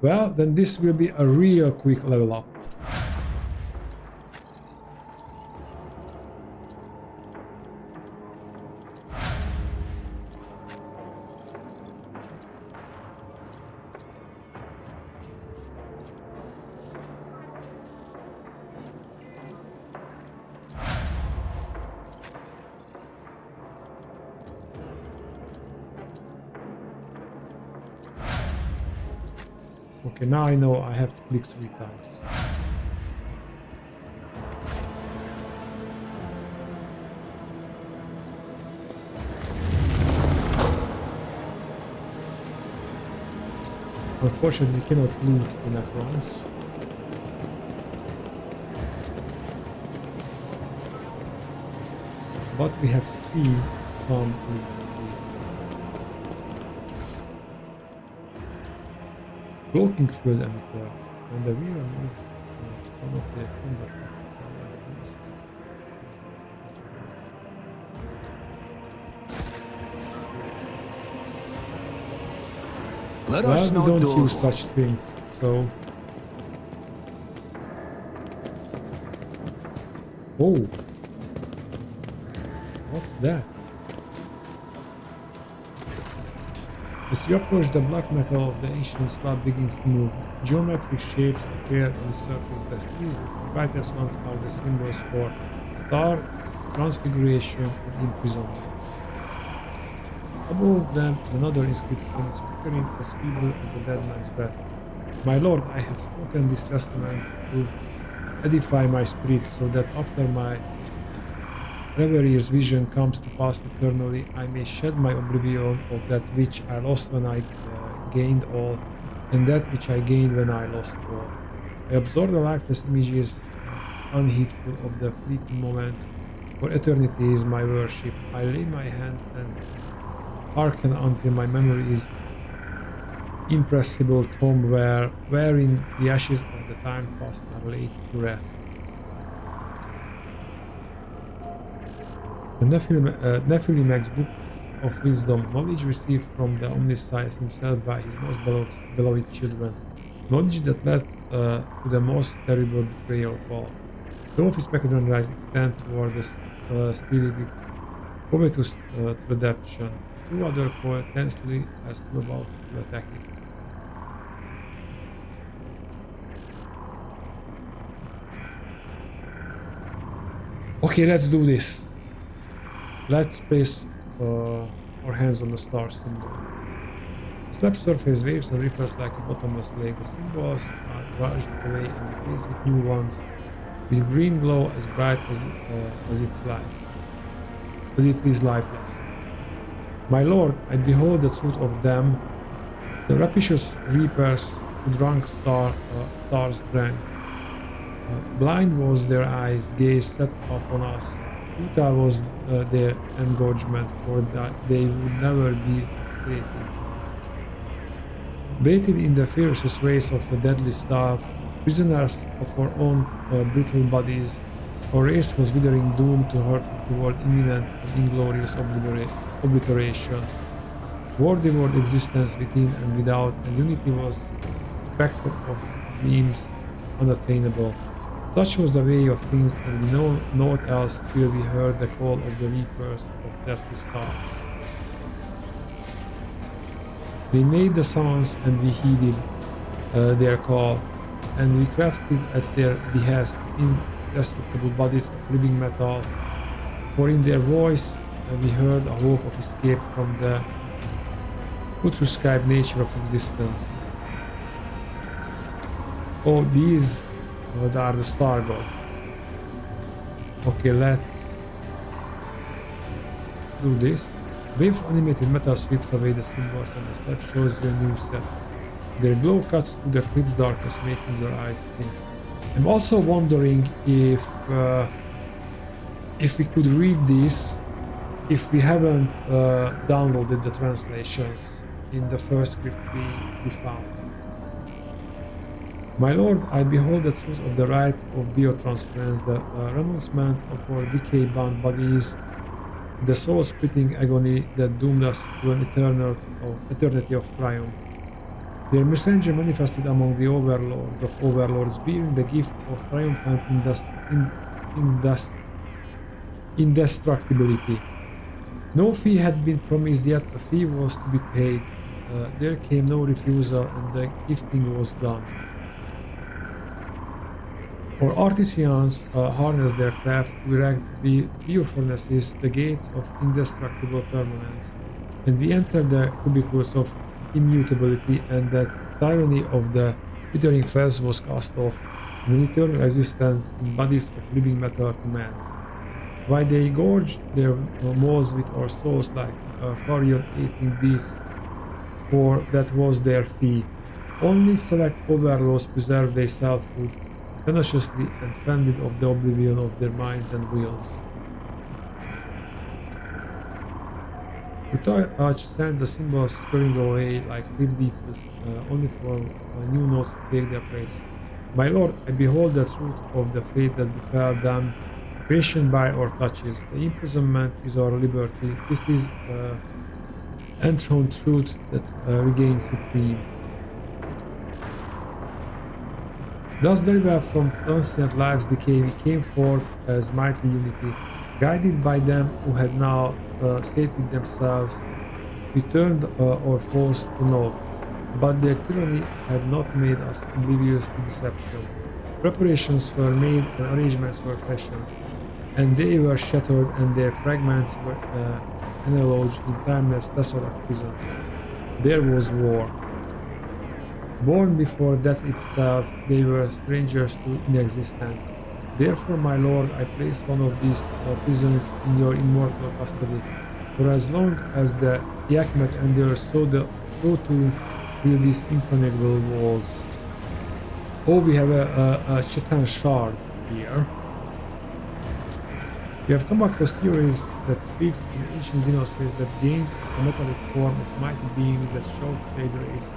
Well, then this will be a real quick level up. Okay, now I know I have to click 3 times. Unfortunately, we cannot loot the necrons. But we have seen some loot. Blocking field emitter. When the viewer moves one of the combat Let well, us we not don't do use such things, so... Oh! What's that? As you approach, the black metal of the ancient slab begins to move. Geometric shapes appear on the surface that feel. The brightest ones are the symbols for star, transfiguration, and imprisonment. Above them is another inscription, flickering as feeble as a dead man's breath. My lord, I have spoken this testament to edify my spirits, so that after my reverie's vision comes to pass eternally, I may shed my oblivion of that which I lost when I gained all, and that which I gained when I lost all. I absorb the lifeless images, unheedful of the fleeting moments, for eternity is my worship. I lay my hand and hearken until my memory is impressible tomb wherein the ashes of the time past are laid to rest. The Nephilim's Book of Wisdom, knowledge received from the Omniscience himself by his most beloved children, knowledge that led to the most terrible betrayal of all. The office Macedonian eyes extend toward the steely covetous redemption. Two other coil tensely as to about to attack it. Okay, let's do this. Let's place our hands on the star symbol. Slap surface waves and ripples like a bottomless lake. The symbols are washed away and replaced with new ones, with green glow as bright as its life, as it is lifeless. My lord, I behold the truth of them, the rapacious reapers who drank stars drank. Blind was their eyes, gaze set upon us. Futile was their engorgement, for that they would never be sated. Baited in the fiercest race of a deadly star, prisoners of our own brittle bodies, our race was withering, doomed to hurtle toward imminent and inglorious obliteration. War devoured existence within and without, and unity was spectre of dreams unattainable. Such was the way of things, and we know naught else till we heard the call of the reapers of deathly stars. They made the summons, and we heeded their call, and we crafted at their behest indestructible bodies of living metal, for in their voice we heard a hope of escape from the putruscribed nature of existence. Oh, these are the star gods. Okay, let's do this. Wave of animated metal sweeps away the symbols and the slab shows you a new set. Their glow cuts through the crypt's darkness, making your eyes sting. I'm also wondering if we could read this if we haven't downloaded the translations in the first script we found. My lord, I behold the truth of the right of biotransference, the renouncement of our decay-bound bodies, the soul-splitting agony that doomed us to an eternity of triumph. Their messenger manifested among the overlords of overlords, bearing the gift of triumphant indestructibility. No fee had been promised, yet a fee was to be paid. There came no refusal, and the gifting was done. Our artisans harnessed their craft to erect biofurnaces, the gates of indestructible permanence, and we entered the cubicles of immutability, and that tyranny of the withering flesh was cast off, and an eternal existence in bodies of living metal commands. Why they gorged their maws with our souls like carrion-eating beasts, for that was their fee. Only select overlords preserved their selfhood, tenaciously and fended of the oblivion of their minds and wills. The touch sends the symbols scurrying away like flip beetles, only for new notes to take their place. My lord, I behold the truth of the fate that befell them, creation by our touches. The imprisonment is our liberty. This is enthroned truth that reigns supreme. Thus delivered from transient life's decay, we came forth as mighty unity, guided by them who had now sated themselves. We turned our foes to naught, but their tyranny had not made us oblivious to deception. Preparations were made and arrangements were fashioned, and they were shattered, and their fragments were analoged in timeless desolate prisons. There was war. Born before death itself, they were strangers to inexistence. Therefore, my lord, I place one of these prisons in your immortal custody. For as long as the Yakmet endures, so too will these impregnable walls. Oh, we have a Chitan shard here. We have come across theories that speaks of an ancient xenosphere that gained a metallic form of mighty beings that showed sage race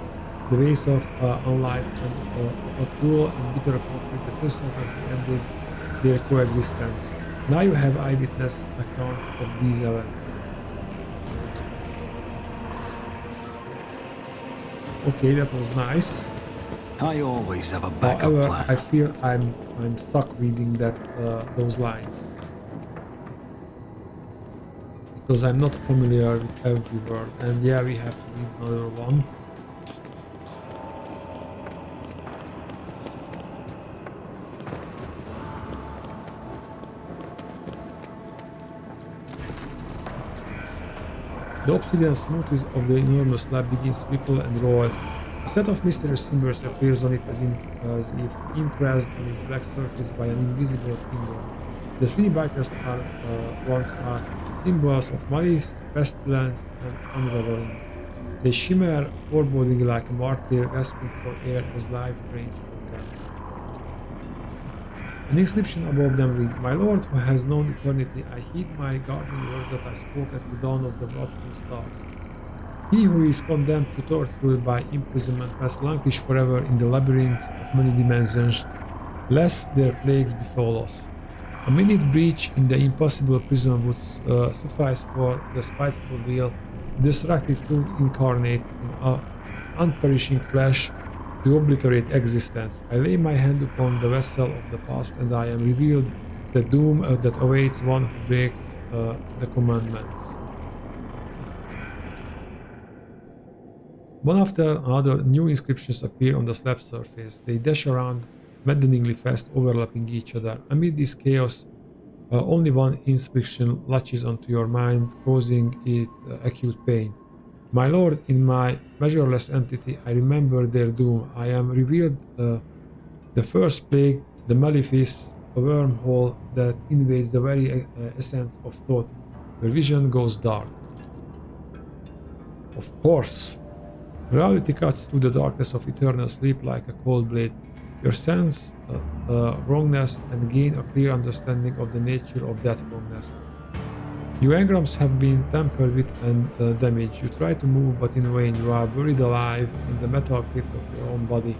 the ways of unlife and of a cruel and bitter conflict that subsequently ended their coexistence. Now you have eyewitness account of these events. Okay, that was nice. I always have a backup However, plan. I feel I'm stuck reading those lines because I'm not familiar with every word, and yeah, we have to read another one. The obsidian smoothness of the enormous slab begins to ripple and roll. A set of mysterious symbols appears on it as if impressed on its black surface by an invisible finger. The three brightest ones are symbols of malice, pestilence, and unraveling. They shimmer foreboding like a martyr gasping for air as life drains from them. An inscription above them reads, "My Lord, who has known eternity, I heed my guarding words that I spoke at the dawn of the wrathful stars. He who is condemned to torture by imprisonment must languish forever in the labyrinths of many dimensions, lest their plagues befall us. A minute breach in the impossible prison would suffice for the spiteful will, the destructive tool incarnate in unperishing flesh, to obliterate existence. I lay my hand upon the vessel of the past, and I am revealed the doom that awaits one who breaks the commandments." One after another, new inscriptions appear on the slab surface. They dash around maddeningly fast, overlapping each other. Amid this chaos, only one inscription latches onto your mind, causing it acute pain. "My Lord, in my measureless entity, I remember their doom. I am revealed the first plague, the malefice, a wormhole that invades the very essence of thought, where vision goes dark." Of course, reality cuts through the darkness of eternal sleep like a cold blade. You sense wrongness and gain a clear understanding of the nature of that wrongness. Your engrams have been tampered with and damaged. You try to move, but in vain. You are buried alive in the metal crypt of your own body.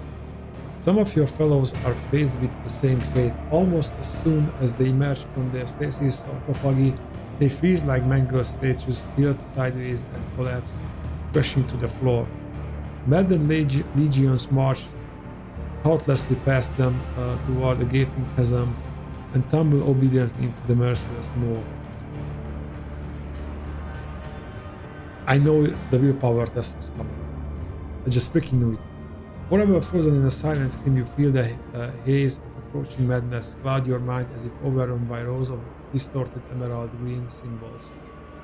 Some of your fellows are faced with the same fate. Almost as soon as they emerge from their stasis sarcophagi, they freeze like mangled statues, tilt sideways and collapse, crashing to the floor. Maddened legions march thoughtlessly past them toward a gaping chasm and tumble obediently into the merciless maw. I know the willpower test was coming. I just freaking knew it. Forever frozen in a silent scream, you feel the haze of approaching madness cloud your mind as it overrun by rows of distorted emerald green symbols.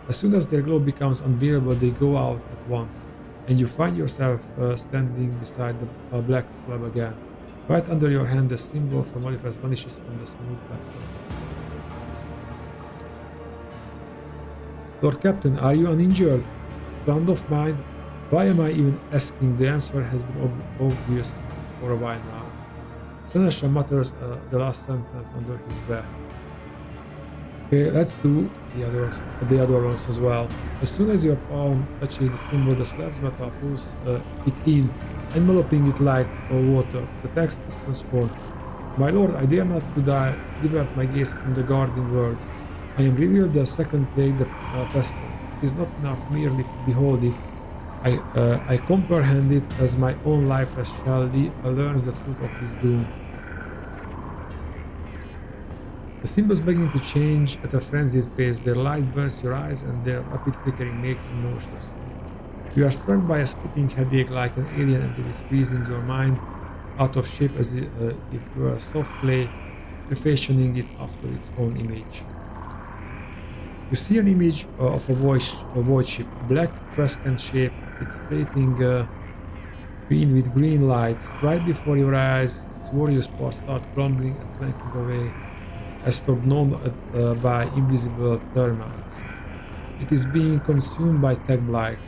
As soon as their glow becomes unbearable, they go out at once, and you find yourself standing beside the black slab again. Right under your hand, the symbol for Malifest vanishes from the smooth black surface. "Lord Captain, are you uninjured? Son of mine, why am I even asking? The answer has been obvious for a while now." Senesha mutters the last sentence under his breath. Okay, let's do the other ones as well. As soon as your palm touches the symbol, the slab's metal pulls it in, enveloping it like water. The text is transformed. "My lord, I dare not to divert my gaze from the guarding words. I am revealed the second plague, the pestilence. It is not enough merely to behold it. I comprehend it as my own life as learns the truth of his doom." The symbols begin to change at a frenzied pace. Their light burns your eyes and their rapid flickering makes you nauseous. You are struck by a splitting headache like an alien entity squeezing your mind out of shape as if it were soft clay, refashioning it after its own image. You see an image of a void ship, a black crescent shape, its plating green with green lights. Right before your eyes, its warriors parts start crumbling and clanking away, as torn by invisible termites. It is being consumed by tech blight.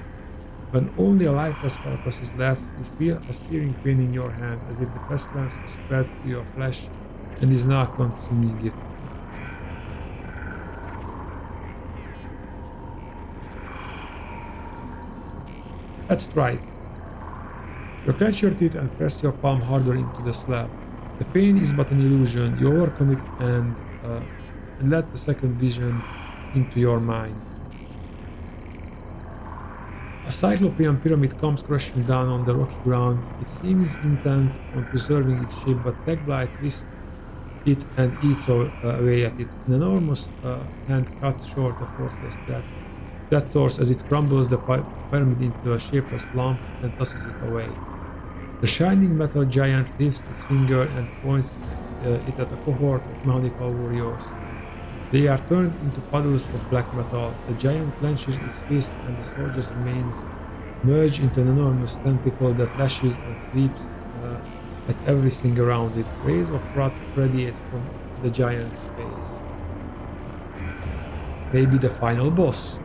When only a lifeless carcass is left, you feel a searing pain in your hand, as if the pestilence has spread to your flesh and is now consuming it. Let's try it. You clench your teeth and press your palm harder into the slab. The pain is but an illusion. You overcome it and let the second vision into your mind. A cyclopean pyramid comes crashing down on the rocky ground. It seems intent on preserving its shape, but Tagblight twists it and eats away at it. An enormous hand cuts short a forceless death source as it crumbles the pyramid into a shapeless lump and tosses it away. The shining metal giant lifts its finger and points it at a cohort of mechanical warriors. They are turned into puddles of black metal. The giant clenches its fist and the soldier's remains merge into an enormous tentacle that lashes and sweeps at everything around it. Rays of wrath radiate from the giant's face. Maybe the final boss.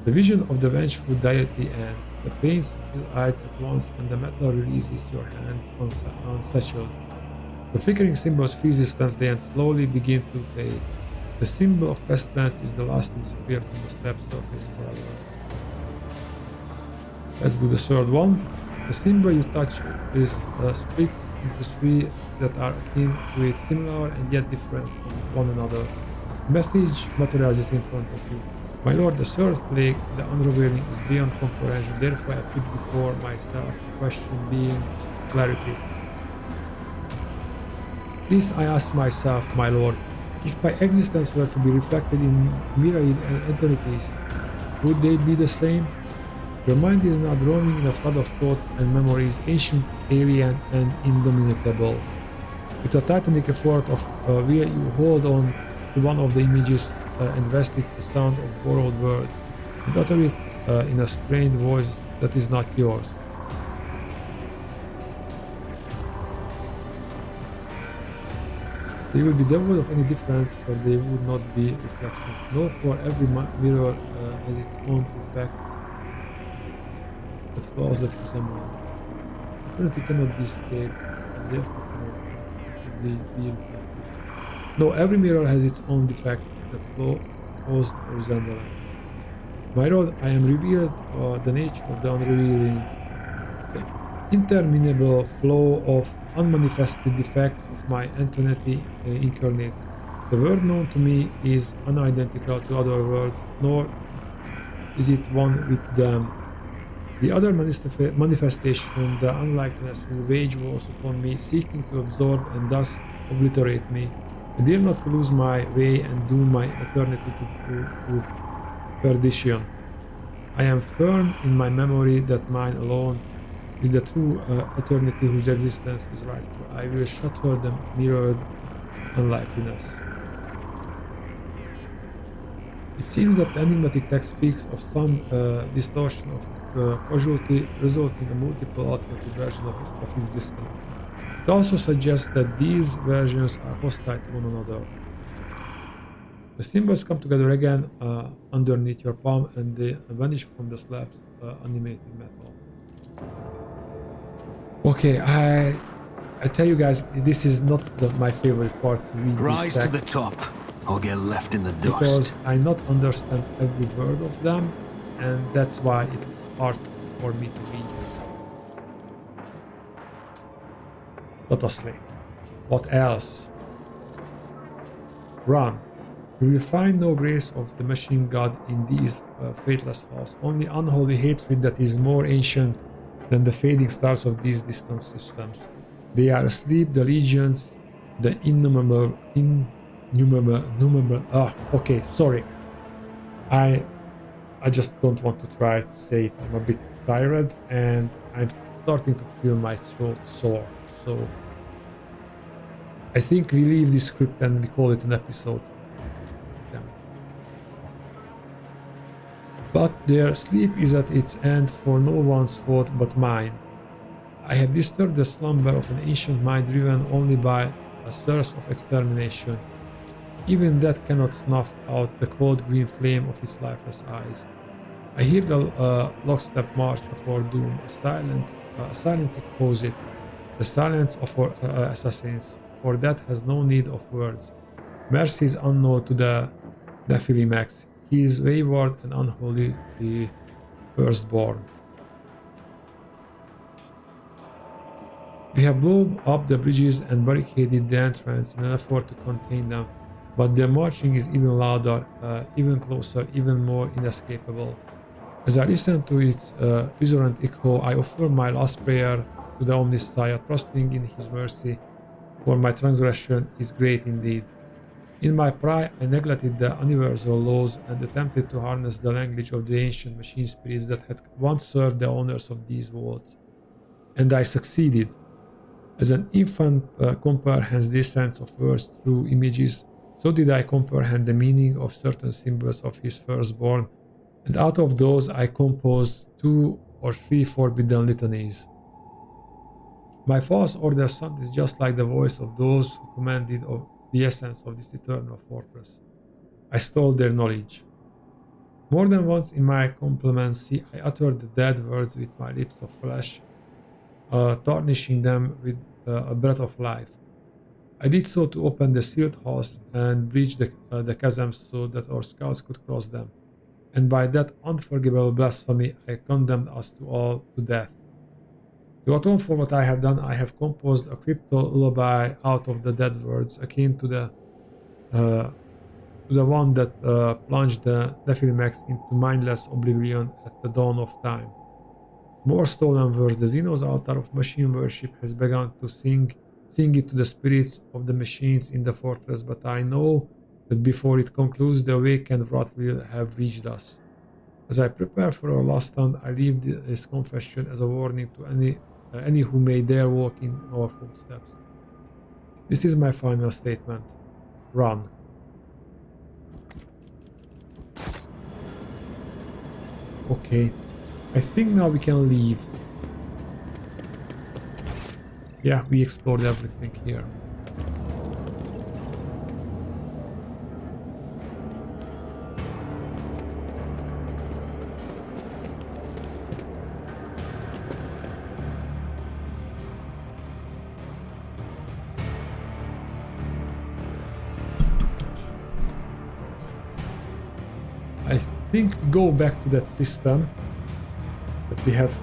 The vision of the vengeful deity ends. The pain subsides at once and the metal releases your hands unsatchelled. The flickering symbols freeze instantly and slowly begin to fade. The symbol of pestilence is the last to disappear from the slab surface forever. Let's do the third one. The symbol you touch is split into three that are akin to it, similar and yet different from one another. The message materializes in front of you. My lord, the third plague, the unrevealing, is beyond comprehension. Therefore I put before myself the question being clarity. This I ask myself, my lord, if my existence were to be reflected in myriad entities, would they be the same? Your mind is now roaming in a flood of thoughts and memories, ancient, alien, and indomitable. With a titanic effort of will, you hold on to one of the images and vest it the sound of borrowed words, and utter it in a strained voice that is not yours. They will be devoid of any difference, but they would not be reflections. No, for every mirror has its own effect that flaws that resemble it. Eternity cannot be stayed, and therefore cannot be reflected. No, every mirror has its own defect that flaws the resemblance. My lord, I am revealed the nature of the unrevealing, the interminable flow of unmanifested defects of my eternity incarnate. The world known to me is unidentical to other worlds, nor is it one with them. The other manifestation, the unlikeness, will wage wars upon me, seeking to absorb and thus obliterate me. I dare not to lose my way and doom my eternity to perdition. I am firm in my memory that mine alone is the true eternity whose existence is rightful. I will shatter the mirrored unlikeness. It seems that the enigmatic text speaks of some distortion of causality resulting in a multiple alternative version of existence. It also suggests that these versions are hostile to one another. The symbols come together again underneath your palm and they vanish from the slab's animated metal. Okay, I tell you guys, this is not my favorite part to read Rise these to the texts, top, or get left in the dust. because I not understand every word of them, and that's why it's hard for me to read. Data slate. What else? Run. You will find no grace of the machine god in these faithless halls, only unholy hatred that is more ancient than the fading stars of these distant systems. They are asleep, the legions, the innumerable. Okay, sorry. I just don't want to try to say it. I'm a bit tired and I'm starting to feel my throat sore. So I think we leave this script and we call it an episode. Damn it. But their sleep is at its end for no one's fault but mine. I have disturbed the slumber of an ancient mind driven only by a thirst of extermination. Even that cannot snuff out the cold green flame of its lifeless eyes. I hear the lockstep march of our doom, a silence echoes it, the silence of our assassins, for that has no need of words. Mercy is unknown to the Nephilimax. He is wayward and unholy, the firstborn. We have blown up the bridges and barricaded the entrance in an effort to contain them, but their marching is even louder, even closer, even more inescapable. As I listen to its resonant echo, I offer my last prayer to the Omnissiah, trusting in his mercy, for my transgression is great indeed. In my pride, I neglected the universal laws and attempted to harness the language of the ancient machine spirits that had once served the owners of these worlds. And I succeeded. As an infant comprehends this sense of words through images, so did I comprehend the meaning of certain symbols of his firstborn, and out of those I composed 2 or 3 forbidden litanies. My false order sounded just like the voice of those who commanded of the essence of this eternal fortress. I stole their knowledge. More than once in my complemency, I uttered the dead words with my lips of flesh, tarnishing them with a breath of life. I did so to open the sealed halls and breach the chasms so that our scouts could cross them, and by that unforgivable blasphemy I condemned us to all to death. To atone for what I have done, I have composed a crypto lullaby out of the dead words, akin to the one that plunged the Nephilimex into mindless oblivion at the dawn of time. More stolen words. The Xenos altar of machine worship has begun to sing it to the spirits of the machines in the fortress, but I know that before it concludes, the awakened wrath will have reached us. As I prepare for our last stand, I leave this confession as a warning to any who may dare walk in our footsteps. This is my final statement. Run. Okay. I think now we can leave. Yeah, we explored everything here. I think we go back to that system that we have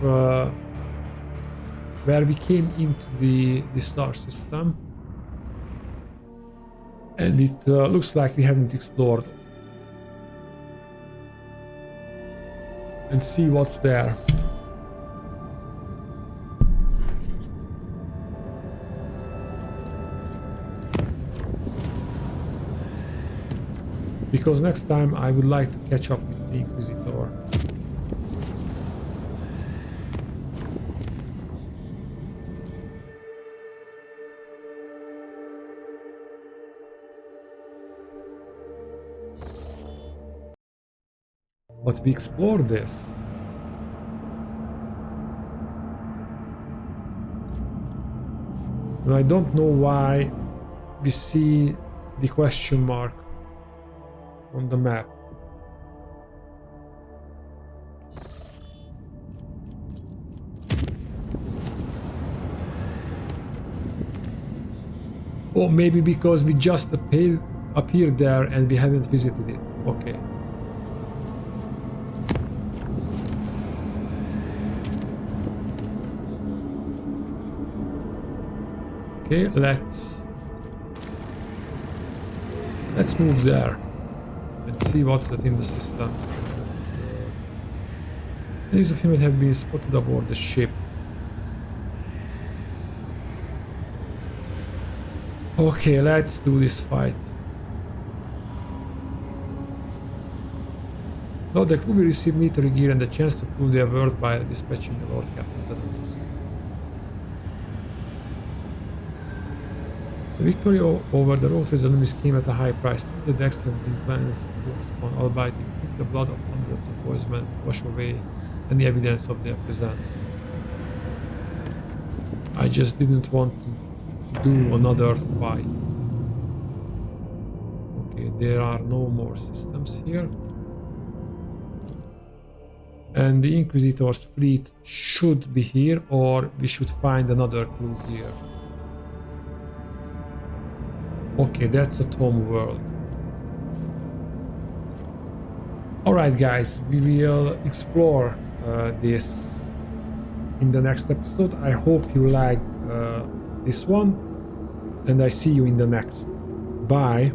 where we came into the star system, and it looks like we haven't explored, and see what's there. Because next time I would like to catch up with the Inquisitor. But we explored this. And I don't know why we see the question mark on the map. Or maybe because we just appeared there and we haven't visited it. Okay. Okay, let's move there and see what's that in the system. These of him that have been spotted aboard the ship. Okay, let's do this fight. Now the crew will receive military gear and the chance to prove their worth by dispatching the Lord Captain's enemies. The victory over the Rotary's enemies came at a high price. The decks have been cleansed upon, albeit it took the blood of hundreds of voicemen to wash away any evidence of their presence. I just didn't want to do another fight. Okay, there are no more systems here. And the Inquisitor's fleet should be here, or we should find another clue here. Okay, that's a Tom world. Alright guys, we will explore this in the next episode. I hope you liked this one, and I see you in the next. Bye.